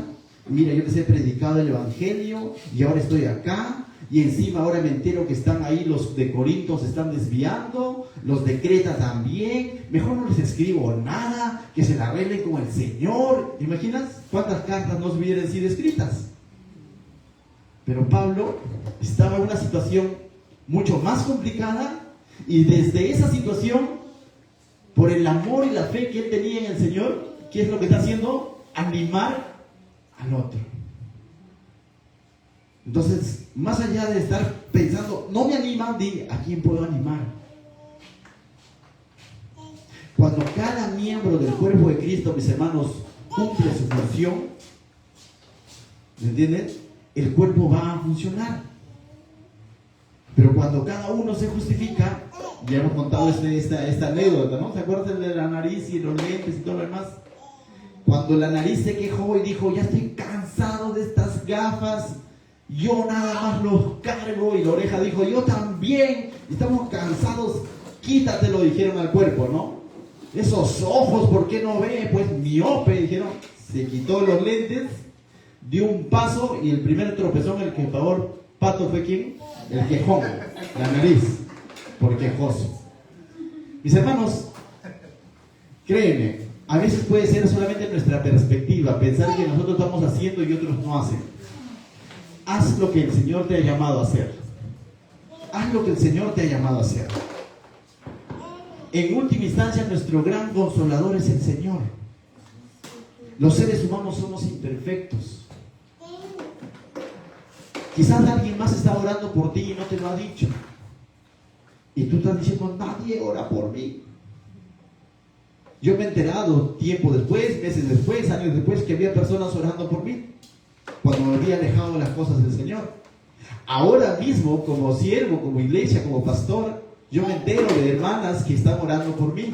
mira, yo les he predicado el Evangelio y ahora estoy acá, y encima ahora me entero que están ahí los de Corinto, se están desviando, los de Creta también, mejor no les escribo nada, que se la arreglen con el Señor. ¿Imaginas cuántas cartas no hubieran sido escritas? Pero Pablo estaba en una situación mucho más complicada, y desde esa situación, por el amor y la fe que él tenía en el Señor, ¿qué es lo que está haciendo? Animar al otro. Entonces, más allá de estar pensando, no me anima, di, ¿a quién puedo animar? Cuando cada miembro del cuerpo de Cristo, mis hermanos, cumple su función, ¿me entienden? El cuerpo va a funcionar. Pero cuando cada uno se justifica, ya hemos contado esta anécdota, ¿no? ¿Se acuerdan de la nariz y los lentes y todo lo demás? Cuando la nariz se quejó y dijo, ya estoy cansado de estas gafas, yo nada más los cargo, y la oreja dijo, yo también, estamos cansados, quítatelo, dijeron al cuerpo, ¿no? Esos ojos, ¿por qué no ve? Pues miope, dijeron. Se quitó los lentes, dio un paso, y el primer tropezón, el que pagó pato fue ¿quién? El quejón, la nariz, por quejoso. Mis hermanos, créeme, a veces puede ser solamente nuestra perspectiva, pensar que nosotros estamos haciendo y otros no hacen. Haz lo que el Señor te ha llamado a hacer. Haz lo que el Señor te ha llamado a hacer. En última instancia, nuestro gran consolador es el Señor. Los seres humanos somos imperfectos. Quizás alguien más está orando por ti y no te lo ha dicho. Y tú estás diciendo, nadie ora por mí. Yo me he enterado tiempo después, meses después, años después, que había personas orando por mí, cuando me había alejado de las cosas del Señor. Ahora mismo, como siervo, como iglesia, como pastor, yo me entero de hermanas que están orando por mí.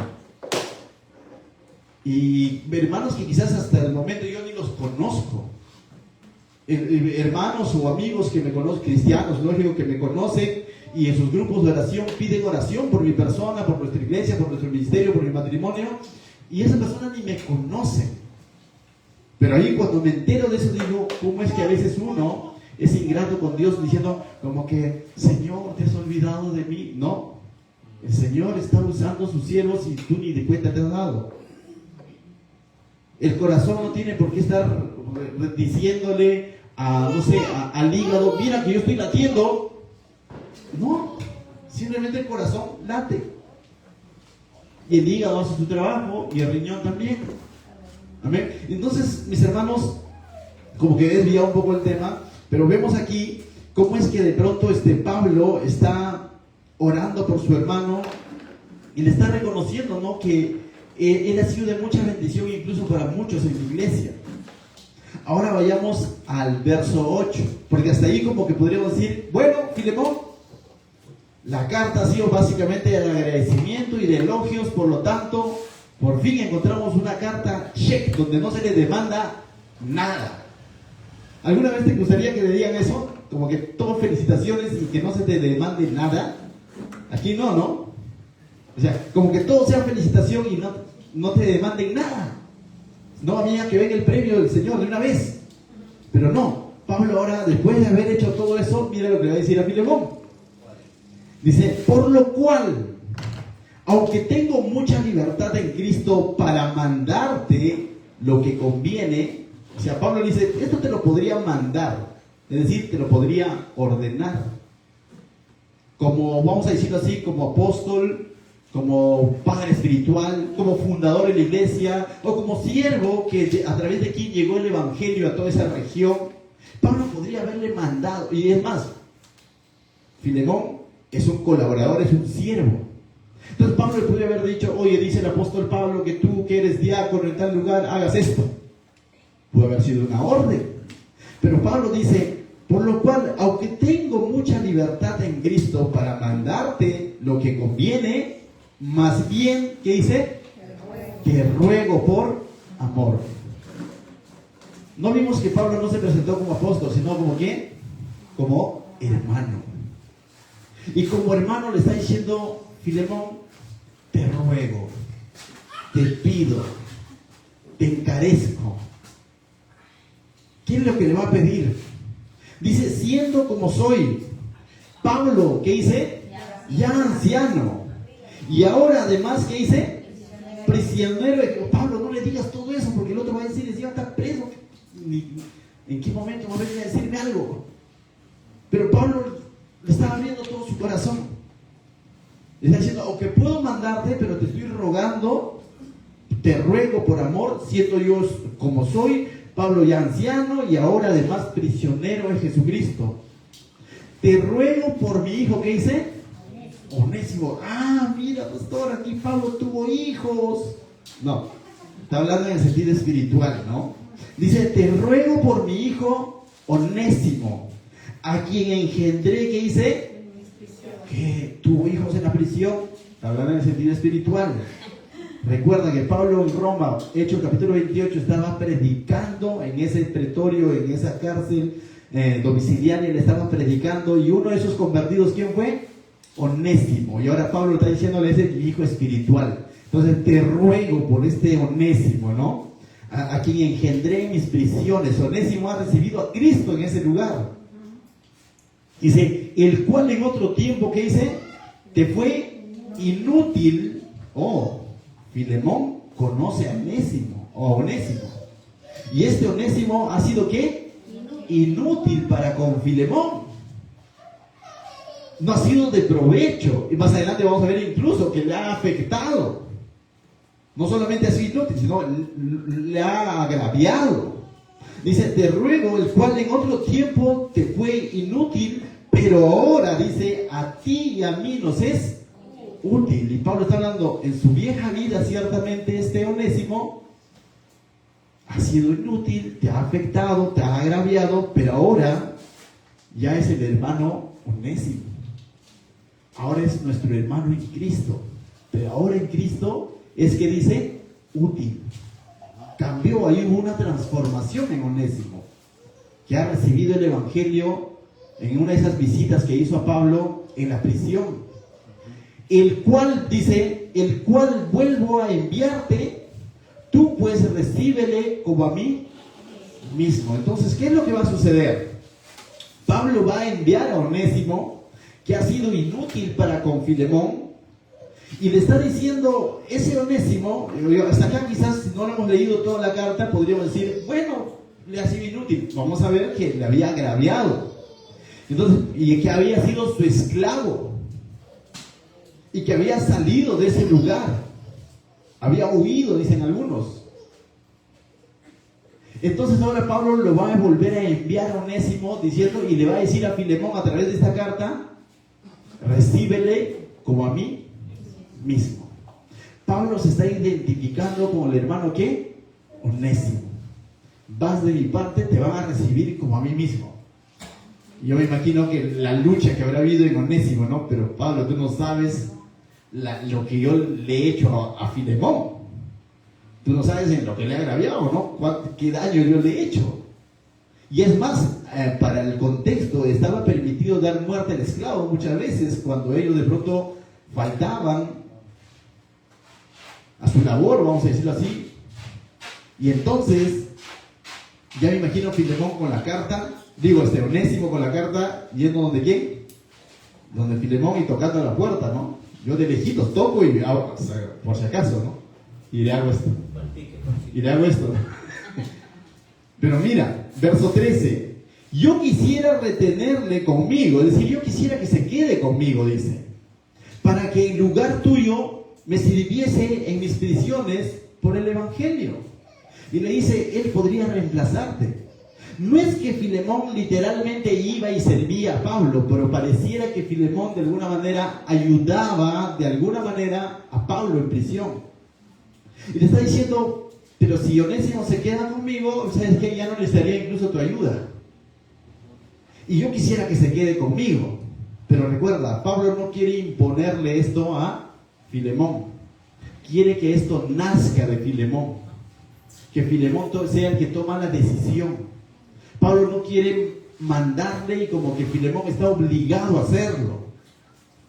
Y hermanos que quizás hasta el momento yo ni los conozco. Hermanos o amigos que me conocen, cristianos, lógico, que me conocen, y en sus grupos de oración piden oración por mi persona, por nuestra iglesia, por nuestro ministerio, por mi matrimonio, y esas personas ni me conocen. Pero ahí cuando me entero de eso digo, ¿cómo es que a veces uno es ingrato con Dios diciendo como que, Señor, ¿te has olvidado de mí? No, el Señor está usando sus siervos y tú ni de cuenta te has dado. El corazón no tiene por qué estar diciéndole al hígado, mira que yo estoy latiendo. No, simplemente el corazón late. Y el hígado hace su trabajo y el riñón también. Amén. Entonces, mis hermanos, como que he desviado un poco el tema, pero vemos aquí cómo es que de pronto Pablo está orando por su hermano y le está reconociendo, ¿no?, que él ha sido de mucha bendición incluso para muchos en la iglesia. Ahora vayamos al verso 8, porque hasta ahí como que podríamos decir, bueno, Filemón, la carta ha sido básicamente de agradecimiento y de elogios, por lo tanto, por fin encontramos una carta check, donde no se le demanda nada. ¿Alguna vez te gustaría que le digan eso? Como que todo felicitaciones y que no se te demande nada. Aquí no, ¿no? O sea, como que todo sea felicitación y no te demanden nada. No, amiga, que venga el premio del Señor de una vez. Pero no, Pablo ahora, después de haber hecho todo eso, mira lo que le va a decir a Filemón. Dice, por lo cual, aunque tengo mucha libertad en Cristo para mandarte lo que conviene, o sea, Pablo le dice, esto te lo podría mandar, es decir, te lo podría ordenar. Como, vamos a decirlo así, como apóstol, como padre espiritual, como fundador de la iglesia, o como siervo que a través de quien llegó el evangelio a toda esa región, Pablo podría haberle mandado, y es más, Filemón es un colaborador, es un siervo. Entonces Pablo le podría haber dicho, oye, dice el apóstol Pablo que tú que eres diácono en tal lugar, hagas esto. Puede haber sido una orden. Pero Pablo dice, por lo cual, aunque tengo mucha libertad en Cristo para mandarte lo que conviene, más bien, ¿qué dice? Que ruego por amor. No vimos que Pablo no se presentó como apóstol, sino como ¿quién? Como hermano. Y como hermano le está diciendo, Filemón, te ruego, te pido, te encarezco, ¿Qué es lo que le va a pedir? Dice, siendo como soy. Pablo, ¿qué dice? Ya anciano. Y ahora además, ¿qué dice? Prisionero. Pablo, no le digas todo eso porque el otro va a decir, ya está preso. ¿En qué momento va a venir a decirme algo? Pero Pablo le estaba abriendo todo su corazón. Le está diciendo, aunque puedo mandarte, pero te estoy rogando, te ruego por amor, siendo yo como soy, Pablo ya anciano y ahora además prisionero de Jesucristo. Te ruego por mi hijo, ¿qué dice? Onésimo. Ah, mira, pastor, aquí Pablo tuvo hijos. No, está hablando en el sentido espiritual, ¿no? Dice, te ruego por mi hijo Onésimo, a quien engendré, ¿qué dice? Que tuvo hijos en la prisión. Está hablando en el sentido espiritual. Recuerda que Pablo en Roma, Hechos capítulo 28, estaba predicando en ese pretorio, en esa cárcel domiciliaria, le estaba predicando, y uno de esos convertidos, ¿quién fue? Onésimo. Y ahora Pablo está diciéndole, ese es mi hijo espiritual. Entonces te ruego por este Onésimo, ¿no? A quien engendré en mis prisiones. Onésimo ha recibido a Cristo en ese lugar. Dice, el cual en otro tiempo, ¿qué dice? Te fue inútil. Filemón conoce a Onésimo, y este Onésimo ha sido ¿qué? Inútil para con Filemón. No ha sido de provecho, y más adelante vamos a ver incluso que le ha afectado. No solamente ha sido inútil, sino le ha agraviado. Dice, te ruego, el cual en otro tiempo te fue inútil, pero ahora, dice, a ti y a mí nos es útil. Y Pablo está hablando, en su vieja vida ciertamente este Onésimo ha sido inútil, te ha afectado, te ha agraviado, pero ahora ya es el hermano Onésimo. Ahora es nuestro hermano en Cristo. Pero ahora en Cristo es que dice útil. Cambió, ahí hubo una transformación en Onésimo, que ha recibido el Evangelio en una de esas visitas que hizo a Pablo en la prisión. El cual, dice, el cual vuelvo a enviarte, tú pues recíbele como a mí mismo. Entonces, ¿qué es lo que va a suceder? Pablo va a enviar a Onésimo, que ha sido inútil para con Filemón, y le está diciendo, ese Onésimo, hasta acá quizás si no lo hemos leído toda la carta, podríamos decir, bueno, le ha sido inútil. Vamos a ver que le había agraviado. Entonces, y que había sido su esclavo. Y que había salido de ese lugar. Había huido, dicen algunos. Entonces ahora Pablo lo va a volver a enviar a Onésimo diciendo, y le va a decir a Filemón a través de esta carta, recíbele como a mí mismo. Pablo se está identificando como el hermano ¿qué? Onésimo. Vas de mi parte, te van a recibir como a mí mismo. Yo me imagino que la lucha que habrá habido en Onésimo, ¿no? Pero Pablo, tú no sabes lo que yo le he hecho a Filemón. Tú no sabes en lo que le he agraviado, ¿no? ¿Qué daño yo le he hecho? Y es más, para el contexto, estaba permitido dar muerte al esclavo muchas veces cuando ellos de pronto faltaban a su labor, vamos a decirlo así. Y entonces, ya me imagino Filemón con la carta, Onésimo con la carta, yendo donde quién, donde Filemón y tocando a la puerta, ¿no? Yo de lejitos toco y hago, por si acaso, ¿no? Y le hago esto. Y le hago esto. Pero mira, verso 13. Yo quisiera retenerle conmigo, es decir, yo quisiera que se quede conmigo, dice, para que en lugar tuyo me sirviese en mis prisiones por el Evangelio. Y le dice, él podría reemplazarte. No es que Filemón literalmente iba y servía a Pablo, pero pareciera que Filemón de alguna manera ayudaba de alguna manera a Pablo en prisión. Y le está diciendo, pero si Onésimo se queda conmigo, ¿sabes qué? Ya no necesitaría incluso tu ayuda. Y yo quisiera que se quede conmigo. Pero recuerda, Pablo no quiere imponerle esto a Filemón. Quiere que esto nazca de Filemón. Que Filemón sea el que toma la decisión. Pablo no quiere mandarle y como que Filemón está obligado a hacerlo.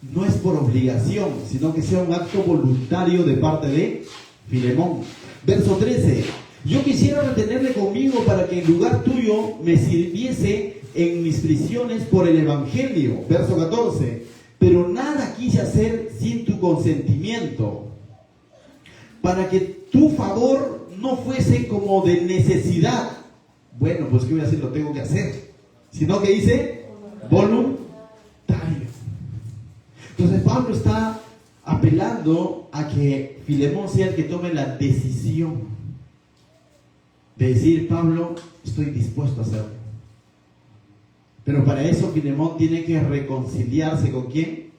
No es por obligación, sino que sea un acto voluntario de parte de Filemón. Verso 13. Yo quisiera retenerle conmigo para que en lugar tuyo me sirviese en mis prisiones por el Evangelio. Verso 14. Pero nada quise hacer sin tu consentimiento, para que tu favor no fuese como de necesidad. Bueno, pues ¿qué voy a hacer? Lo tengo que hacer. Sino que dice voluntario. Entonces Pablo está apelando a que Filemón sea el que tome la decisión de decir: Pablo, estoy dispuesto a hacerlo. Pero para eso Filemón tiene que reconciliarse ¿con quién?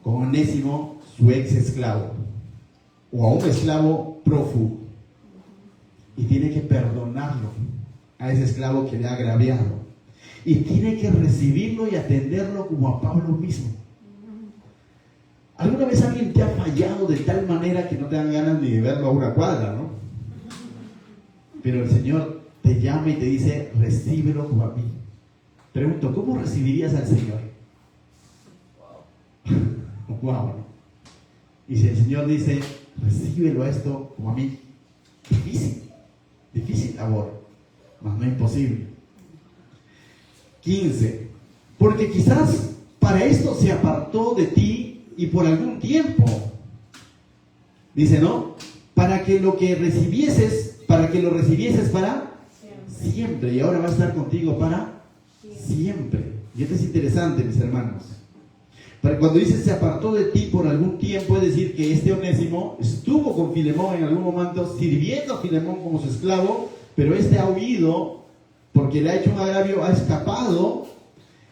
Con Onésimo, su ex esclavo, o a un esclavo prófugo, y tiene que perdonarlo a ese esclavo que le ha agraviado, y tiene que recibirlo y atenderlo como a Pablo mismo. ¿Alguna vez alguien te ha fallado de tal manera que no te dan ganas ni de verlo a una cuadra, no? Pero el Señor te llama y te dice: recíbelo como a mí. Pregunto, ¿cómo recibirías al Señor? Wow. Y si el Señor dice: recíbelo a esto como a mí, difícil labor, mas no imposible. 15. Porque quizás para esto se apartó de ti y por algún tiempo. Dice, ¿no? Para que lo recibieses para siempre. Y ahora va a estar contigo para siempre. Y esto es interesante, mis hermanos. Cuando dice se apartó de ti por algún tiempo, es decir, que este Onésimo estuvo con Filemón en algún momento, sirviendo a Filemón como su esclavo, pero este ha huido porque le ha hecho un agravio, ha escapado,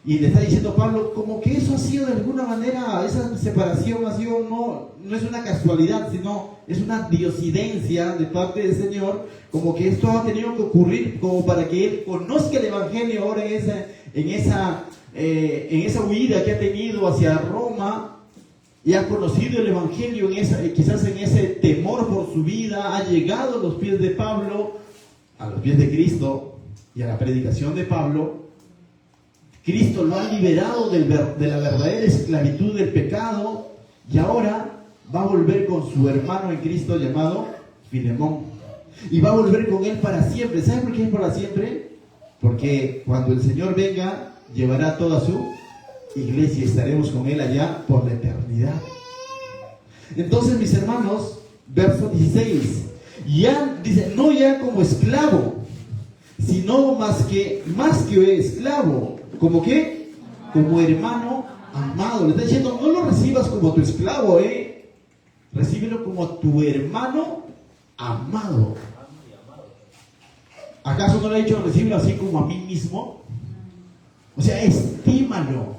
y le está diciendo Pablo, como que eso ha sido de alguna manera, esa separación ha sido, no es una casualidad, sino es una diosidencia de parte del Señor, como que esto ha tenido que ocurrir como para que él conozca el Evangelio ahora en esa huida que ha tenido hacia Roma, y ha conocido el Evangelio quizás en ese temor por su vida, ha llegado a los pies de Pablo, a los pies de Cristo y a la predicación de Pablo. Cristo lo ha liberado de la verdadera esclavitud del pecado, y ahora va a volver con su hermano en Cristo llamado Filemón, y va a volver con él para siempre. ¿Saben por qué es para siempre? Porque cuando el Señor venga, llevará toda su iglesia y estaremos con él allá por la eternidad. Entonces, mis hermanos, verso 16, ya dice, no ya como esclavo, sino más que esclavo. ¿Como qué? Como hermano amado. Le está diciendo, no lo recibas como tu esclavo, recíbelo como tu hermano amado. ¿Acaso no le ha dicho recíbelo así como a mí mismo? O sea, estímalo,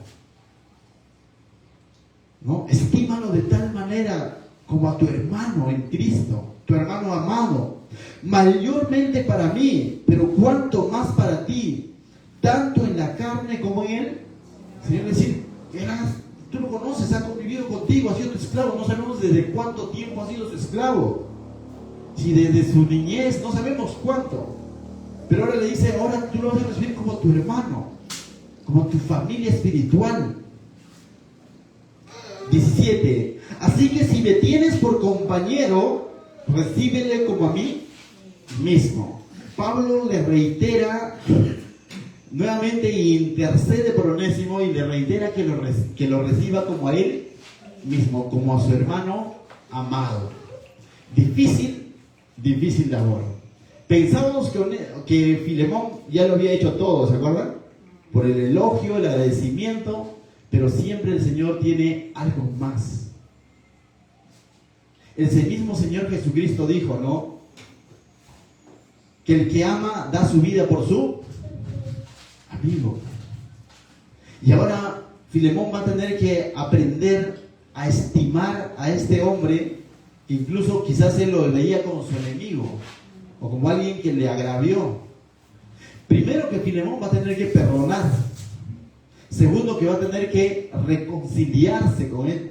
¿no? Estímalo de tal manera como a tu hermano en Cristo, tu hermano amado. Mayormente para mí, pero cuanto más para ti, tanto en la carne como en él. Señor, decir, tú lo conoces, ha convivido contigo, ha sido tu esclavo, no sabemos desde cuánto tiempo ha sido su esclavo, si desde su niñez, no sabemos cuánto, pero ahora le dice, ahora tú lo vas a recibir como tu hermano, como tu familia espiritual. 17. Así que si me tienes por compañero, recíbele como a mí mismo. Pablo le reitera nuevamente, intercede por Onésimo y le reitera que lo reciba como a él mismo, como a su hermano amado. Difícil labor. Pensábamos que Filemón ya lo había hecho todo, ¿se acuerdan? Por el elogio, el agradecimiento, pero siempre el Señor tiene algo más. Ese mismo Señor Jesucristo dijo, ¿no? Que el que ama da su vida por su amigo. Y ahora Filemón va a tener que aprender a estimar a este hombre, que incluso quizás él lo veía como su enemigo, o como alguien que le agravió. Primero, que Filemón va a tener que perdonar. Segundo, que va a tener que reconciliarse con él.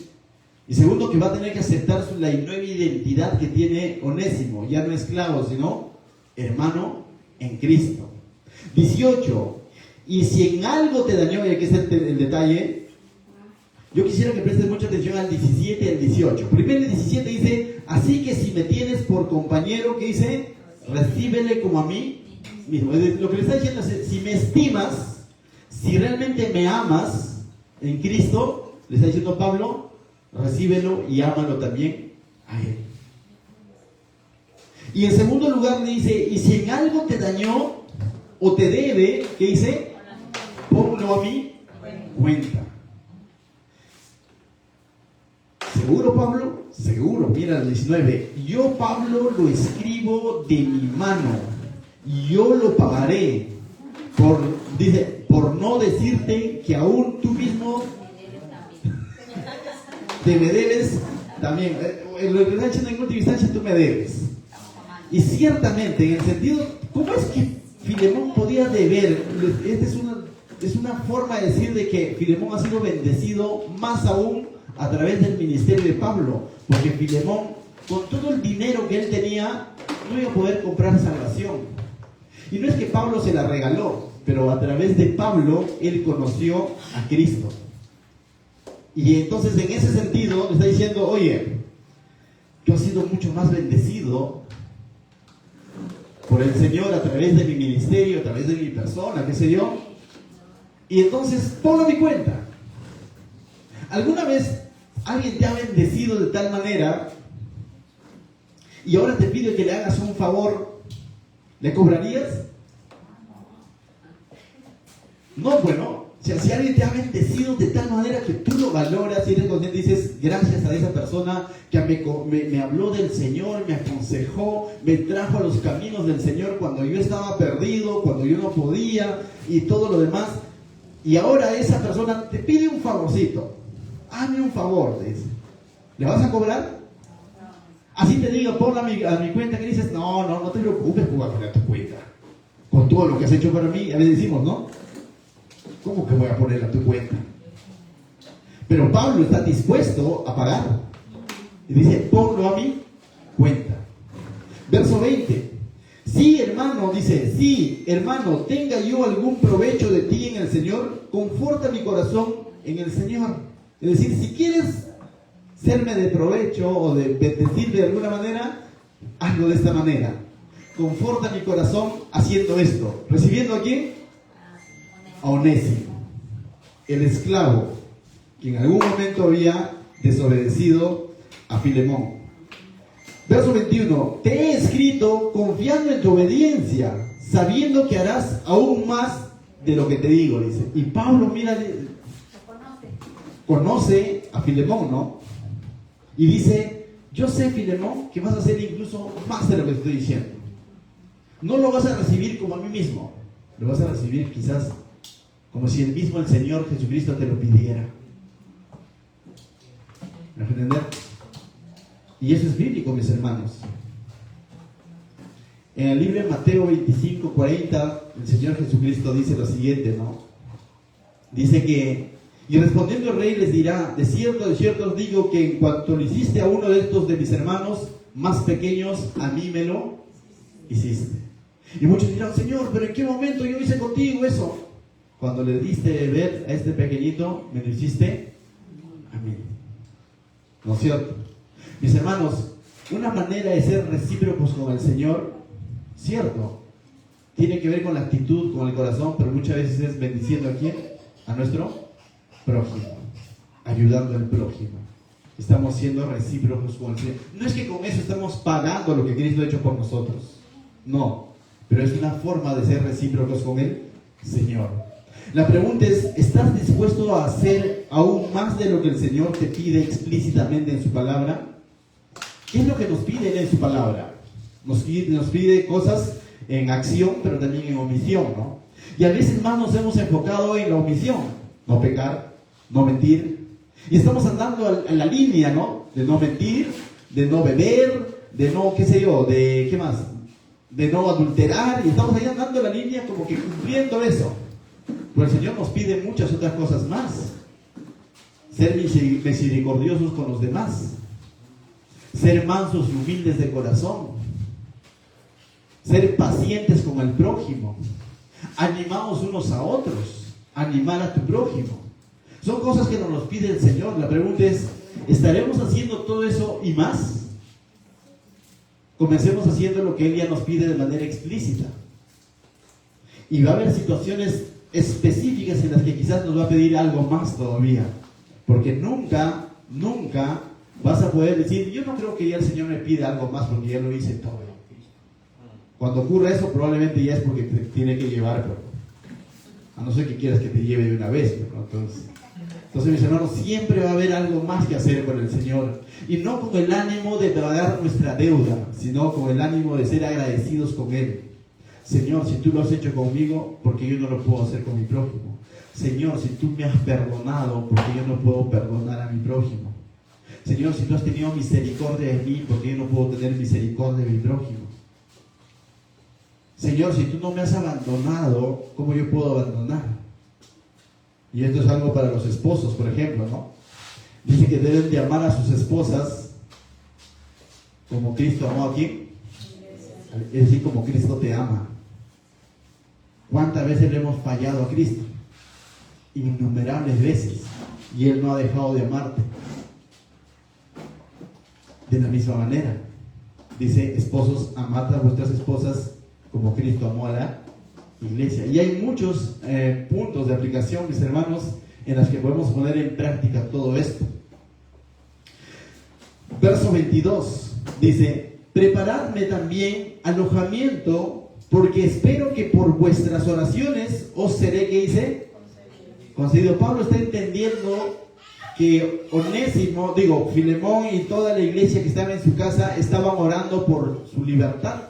Y segundo, que va a tener que aceptar la nueva identidad que tiene Onésimo, ya no esclavo, sino hermano en Cristo. 18. Y si en algo te dañó, y aquí está el detalle, yo quisiera que prestes mucha atención al 17 y al 18. Primero el 17 dice, así que si me tienes por compañero, ¿qué dice? recíbele como a mí mismo. Lo que le está diciendo es, si me estimas, si realmente me amas en Cristo, le está diciendo Pablo, recíbelo y ámalo también a Él. Y en segundo lugar le dice, y si en algo te dañó o te debe, ¿qué dice? Ponlo a mi cuenta. ¿Seguro, Pablo? Seguro. Mira el 19. Yo, Pablo, lo escribo de mi mano. Yo lo pagaré. Dice, por no decirte que aún tú mismo te me debes también. Lo que está diciendo en última instancia, tú me debes. Y ciertamente, en el sentido, ¿cómo es que Filemón podía deber? Esta es una forma de decir de que Filemón ha sido bendecido más aún a través del ministerio de Pablo, porque Filemón, con todo el dinero que él tenía, no iba a poder comprar salvación. Y no es que Pablo se la regaló, pero a través de Pablo, él conoció a Cristo. Y entonces, en ese sentido, le está diciendo, oye, yo he sido mucho más bendecido por el Señor a través de mi ministerio, a través de mi persona, qué sé yo. Y entonces, ponlo a mi cuenta. ¿Alguna vez alguien te ha bendecido de tal manera y ahora te pide que le hagas un favor? ¿Le cobrarías? No, bueno. O sea, si alguien te ha bendecido de tal manera que tú lo valoras y eres consciente y dices, gracias a esa persona que me habló del Señor, me aconsejó, me trajo a los caminos del Señor cuando yo estaba perdido, cuando yo no podía y todo lo demás. Y ahora esa persona te pide un favorcito. Hazme un favor, te dice. ¿Le vas a cobrar? Así te digo, ponla a mi cuenta, que dices, no te preocupes, voy a poner a tu cuenta. Con todo lo que has hecho para mí, a veces decimos, ¿no? ¿Cómo que voy a poner a tu cuenta? Pero Pablo está dispuesto a pagar. Y dice, ponlo a mi cuenta. Verso 20. Sí, hermano, dice, sí, hermano, tenga yo algún provecho de ti en el Señor, conforta mi corazón en el Señor. Es decir, si quieres serme de provecho o de bendecir de alguna manera, hazlo de esta manera. Conforta mi corazón haciendo esto. ¿Recibiendo a quién? A Onésimo, el esclavo que en algún momento había desobedecido a Filemón. Verso 21. Te he escrito confiando en tu obediencia, sabiendo que harás aún más de lo que te digo, dice. Y Pablo, mira, conoce a Filemón, ¿no? Y dice, yo sé, Filemón, que vas a hacer incluso más de lo que te estoy diciendo. No lo vas a recibir como a mí mismo, lo vas a recibir quizás como si el mismo el Señor Jesucristo te lo pidiera. ¿Me vas a entender? Y eso es bíblico, mis hermanos. En el libro de Mateo 25:40, el Señor Jesucristo dice lo siguiente, ¿no? Dice que, y respondiendo el rey les dirá, de cierto os digo que en cuanto lo hiciste a uno de estos de mis hermanos más pequeños, a mí me lo hiciste. Y muchos dirán, Señor, pero ¿en qué momento yo hice contigo eso? Cuando le diste de beber a este pequeñito, me lo hiciste a mí. ¿No es cierto? Mis hermanos, una manera de ser recíprocos con el Señor, cierto, tiene que ver con la actitud, con el corazón, pero muchas veces es bendiciendo a quién, a nuestro prójimo, ayudando al prójimo. Estamos siendo recíprocos con el Señor. No es que con eso estamos pagando lo que Cristo ha hecho por nosotros, no, pero es una forma de ser recíprocos con el Señor. La pregunta es, ¿estás dispuesto a hacer aún más de lo que el Señor te pide explícitamente en su palabra? ¿Qué es lo que nos pide en su palabra? Nos pide cosas en acción, pero también en omisión, ¿no? Y a veces más nos hemos enfocado en la omisión. No pecar, no mentir. Y estamos andando en la línea, ¿no? De no mentir, de no beber, de no, qué sé yo, de, ¿qué más? De no adulterar. Y estamos ahí andando en la línea como que cumpliendo eso. Pero el Señor nos pide muchas otras cosas más. Ser misericordiosos con los demás. Ser mansos y humildes de corazón. Ser pacientes con el prójimo. Animaos unos a otros. Animar a tu prójimo. Son cosas que nos pide el Señor. La pregunta es, ¿estaremos haciendo todo eso y más? comencemos haciendo lo que Él ya nos pide de manera explícita. Y va a haber situaciones específicas en las que quizás nos va a pedir algo más todavía. Porque nunca vas a poder decir, yo no creo que ya el Señor me pida algo más porque ya lo hice todo. Cuando ocurre eso, probablemente ya es porque te tiene que llevar, pero a no ser que quieras que te lleve de una vez, ¿no? Entonces, mis hermanos, siempre va a haber algo más que hacer con el Señor. Y no con el ánimo de pagar nuestra deuda, sino con el ánimo de ser agradecidos con Él. Señor, si tú lo has hecho conmigo, ¿por qué yo no lo puedo hacer con mi prójimo? Señor, si tú me has perdonado, ¿por qué yo no puedo perdonar a mi prójimo? Señor, si tú has tenido misericordia de mí, ¿por qué yo no puedo tener misericordia de mi prójimo? Señor, si tú no me has abandonado, ¿cómo yo puedo abandonar? Y esto es algo para los esposos, por ejemplo, ¿no? Dice que deben de amar a sus esposas como Cristo amó a quién. Es decir, como Cristo te ama. ¿Cuántas veces le hemos fallado a Cristo? Innumerables veces. Y Él no ha dejado de amarte. De la misma manera. Dice, esposos, amad a vuestras esposas como Cristo amó a la iglesia. Y hay muchos puntos de aplicación, mis hermanos, en las que podemos poner en práctica todo esto. Verso 22 dice, preparadme también alojamiento, porque espero que por vuestras oraciones os seré, ¿qué dice? Concedido. Pablo está entendiendo que Filemón y toda la iglesia que estaba en su casa estaban orando por su libertad.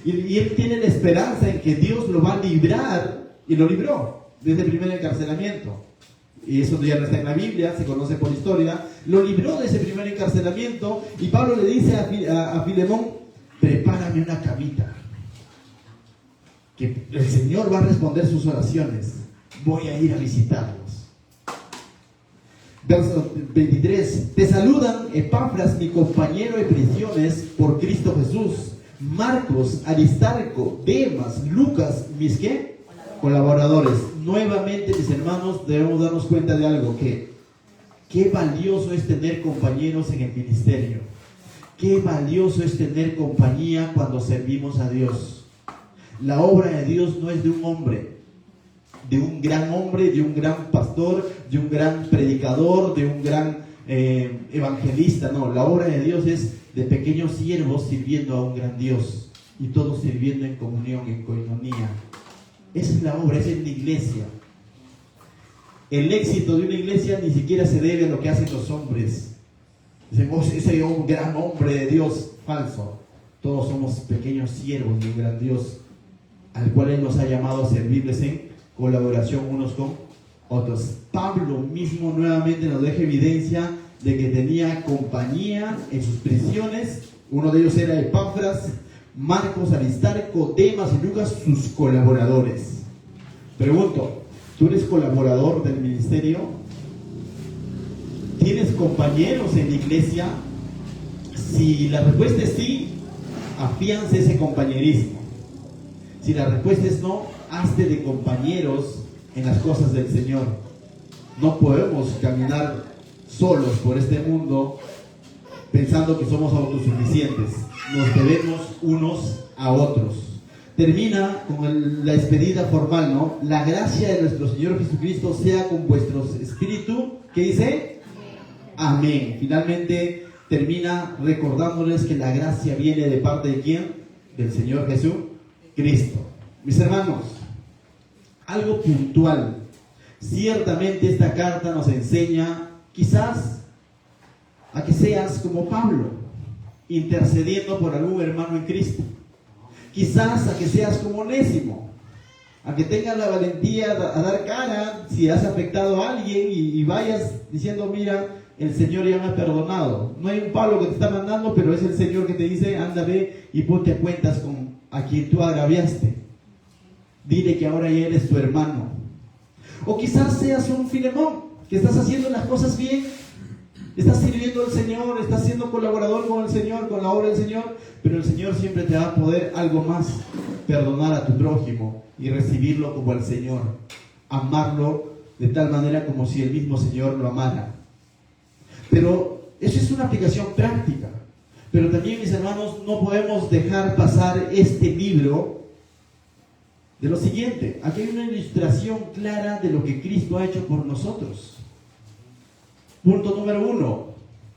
Y él tiene la esperanza en que Dios lo va a librar, y lo libró desde el primer encarcelamiento. Y eso ya no está en la Biblia, se conoce por historia. Lo libró de ese primer encarcelamiento, y Pablo le dice a Filemón, prepárame una camita, que el Señor va a responder sus oraciones, voy a ir a visitarlos. Verso 23, te saludan Epafras, mi compañero de prisiones por Cristo Jesús, Marcos, Aristarco, Demas, Lucas, mis ¿qué? Colaboradores. Nuevamente, mis hermanos, debemos darnos cuenta de algo, que qué valioso es tener compañeros en el ministerio. Qué valioso es tener compañía cuando servimos a Dios. La obra de Dios no es de un hombre, de un gran pastor, de un gran predicador, de un gran evangelista. No, la obra de Dios es de pequeños siervos sirviendo a un gran Dios, y todos sirviendo en comunión, en coinonía. Esa es la obra, esa es la iglesia. El éxito de una iglesia ni siquiera se debe a lo que hacen los hombres. Dicen, ese es un gran hombre de Dios. Falso. Todos somos pequeños siervos de un gran Dios, al cual Él nos ha llamado a servirles en colaboración unos con otros. Pablo mismo nuevamente nos deja evidencia de que tenía compañía en sus prisiones. Uno de ellos era Epafras, Marcos, Aristarco, Demas y Lucas, sus colaboradores. Pregunto, ¿tú eres colaborador del ministerio? ¿Tienes compañeros en la iglesia? Si la respuesta es sí, afianza ese compañerismo. Si la respuesta es no, hazte de compañeros en las cosas del Señor. No podemos caminar solos por este mundo pensando que somos autosuficientes. Nos debemos unos a otros. Termina con la despedida formal, ¿no? La gracia de nuestro Señor Jesucristo sea con vuestro espíritu. ¿Qué dice? Amén. Finalmente termina recordándoles que la gracia viene de parte de ¿quién? Del Señor Jesucristo. Mis hermanos, algo puntual. Ciertamente esta carta nos enseña quizás a que seas como Pablo, intercediendo por algún hermano en Cristo. Quizás a que seas como Onésimo, a que tengas la valentía a dar cara si has afectado a alguien y vayas diciendo, mira, el Señor ya me ha perdonado. No hay un Pablo que te está mandando, pero es el Señor que te dice, anda, ve y ponte a cuentas con a quien tú agraviaste. Dile que ahora ya eres tu hermano. O quizás seas un Filemón, que estás haciendo las cosas bien, estás sirviendo al Señor, estás siendo colaborador con el Señor, con la obra del Señor, pero el Señor siempre te va a poder algo más: perdonar a tu prójimo y recibirlo como el Señor, amarlo de tal manera como si el mismo Señor lo amara. Pero eso es una aplicación práctica. Pero también, mis hermanos, no podemos dejar pasar este libro de lo siguiente. Aquí hay una ilustración clara de lo que Cristo ha hecho por nosotros. Punto número 1.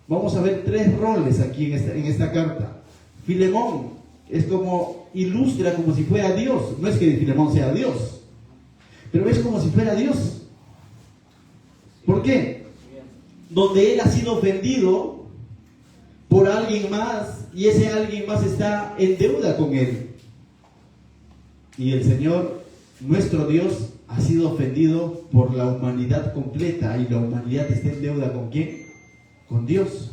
Vamos a ver 3 roles aquí en esta carta. Filemón es como, ilustra como si fuera Dios. No es que Filemón sea Dios, pero es como si fuera Dios. ¿Por qué? Donde él ha sido ofendido por alguien más y ese alguien más está en deuda con él. Y el Señor, nuestro Dios, ha sido ofendido por la humanidad completa y la humanidad está en deuda ¿con quién? Con Dios.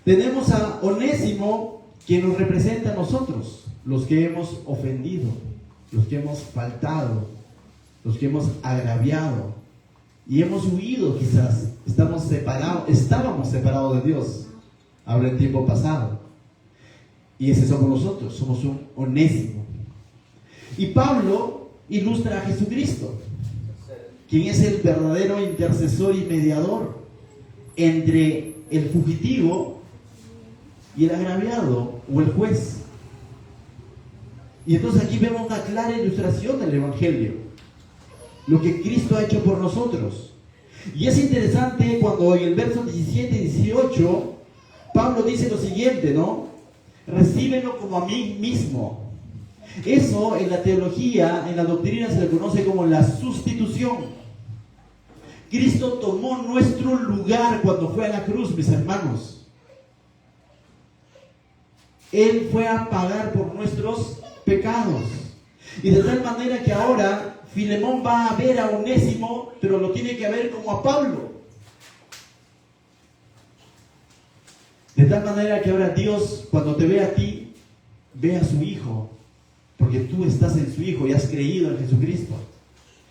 Tenemos a Onésimo, que nos representa a nosotros, los que hemos ofendido, los que hemos faltado, los que hemos agraviado y hemos huido quizás, estábamos separados de Dios, ahora en tiempo pasado. Y ese somos nosotros, somos un Onésimo. Y Pablo ilustra a Jesucristo, quien es el verdadero intercesor y mediador entre el fugitivo y el agraviado o el juez. Y entonces aquí vemos una clara ilustración del Evangelio, lo que Cristo ha hecho por nosotros. Y es interesante cuando en el verso 17 y 18 Pablo dice lo siguiente, ¿no? Recíbelo como a mí mismo. Eso en la teología, en la doctrina se le conoce como la sustitución. Cristo tomó nuestro lugar cuando fue a la cruz, mis hermanos. Él fue a pagar por nuestros pecados. Y de tal manera que ahora Filemón va a ver a Onésimo, pero lo tiene que ver como a Pablo. De tal manera que ahora Dios, cuando te ve a ti, ve a su Hijo, porque tú estás en su Hijo y has creído en Jesucristo.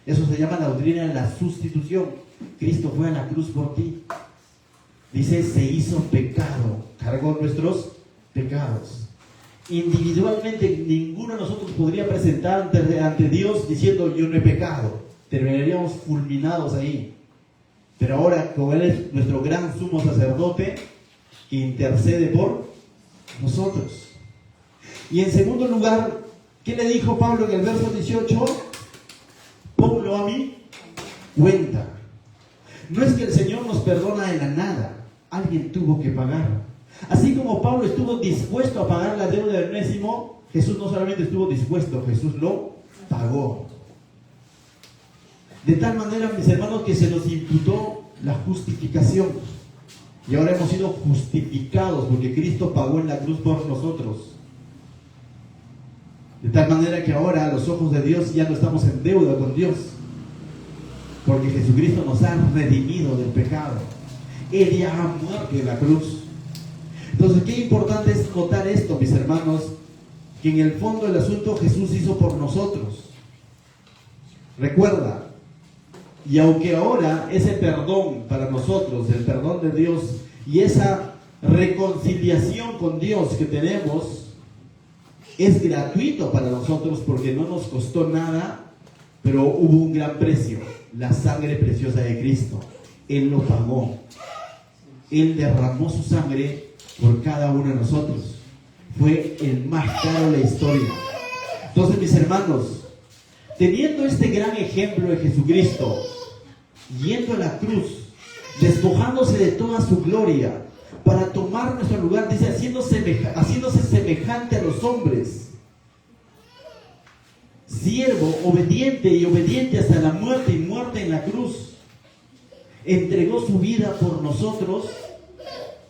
Eso se llama la doctrina de la sustitución. Cristo fue a la cruz por ti. Dice, se hizo pecado, cargó nuestros pecados. Individualmente ninguno de nosotros podría presentar ante Dios diciendo yo no he pecado. Terminaríamos fulminados ahí. Pero ahora, como Él es nuestro gran sumo sacerdote, que intercede por nosotros. Y en segundo lugar, ¿qué le dijo Pablo en el verso 18? Ponlo a mi cuenta. No es que el Señor nos perdona de la nada. Alguien tuvo que pagar. Así como Pablo estuvo dispuesto a pagar la deuda de Onésimo, Jesús no solamente estuvo dispuesto, Jesús lo pagó. De tal manera, mis hermanos, que se nos imputó la justificación. Y ahora hemos sido justificados porque Cristo pagó en la cruz por nosotros. De tal manera que ahora a los ojos de Dios ya no estamos en deuda con Dios, porque Jesucristo nos ha redimido del pecado. Él ya ha muerto en la cruz. Entonces, qué importante es notar esto, mis hermanos, que en el fondo del asunto Jesús hizo por nosotros. Recuerda, y aunque ahora ese perdón para nosotros, el perdón de Dios y esa reconciliación con Dios que tenemos, es gratuito para nosotros porque no nos costó nada, pero hubo un gran precio, la sangre preciosa de Cristo. Él lo pagó. Él derramó su sangre por cada uno de nosotros. Fue el más caro de la historia. Entonces, mis hermanos, teniendo este gran ejemplo de Jesucristo, yendo a la cruz, despojándose de toda su gloria, para tomar nuestro lugar, dice, haciéndose semejante a los hombres, siervo, obediente y obediente hasta la muerte y muerte en la cruz, entregó su vida por nosotros.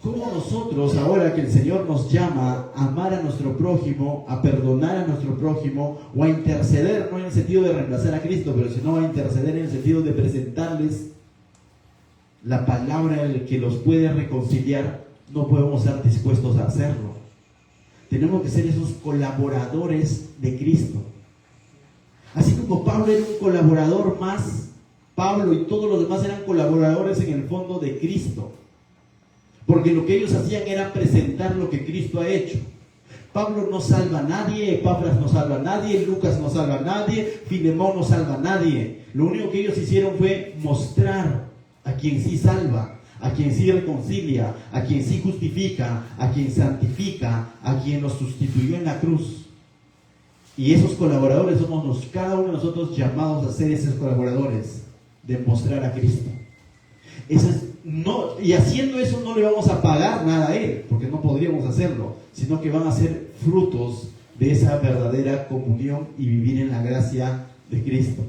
¿Cómo nosotros, ahora que el Señor nos llama a amar a nuestro prójimo, a perdonar a nuestro prójimo, o a interceder, no en el sentido de reemplazar a Cristo, pero sino a interceder en el sentido de presentarles la palabra que los puede reconciliar, no podemos estar dispuestos a hacerlo? Tenemos que ser esos colaboradores de Cristo. Así como Pablo era un colaborador más, Pablo y todos los demás eran colaboradores en el fondo de Cristo. Porque lo que ellos hacían era presentar lo que Cristo ha hecho. Pablo no salva a nadie, Epafras no salva a nadie, Lucas no salva a nadie, Filemón no salva a nadie. Lo único que ellos hicieron fue mostrar a quien sí salva, a quien sí reconcilia, a quien sí justifica, a quien santifica, a quien nos sustituyó en la cruz. Y esos colaboradores somos cada uno de nosotros llamados a ser esos colaboradores, de mostrar a Cristo. Y haciendo eso no le vamos a pagar nada a Él, porque no podríamos hacerlo, sino que van a ser frutos de esa verdadera comunión y vivir en la gracia de Cristo.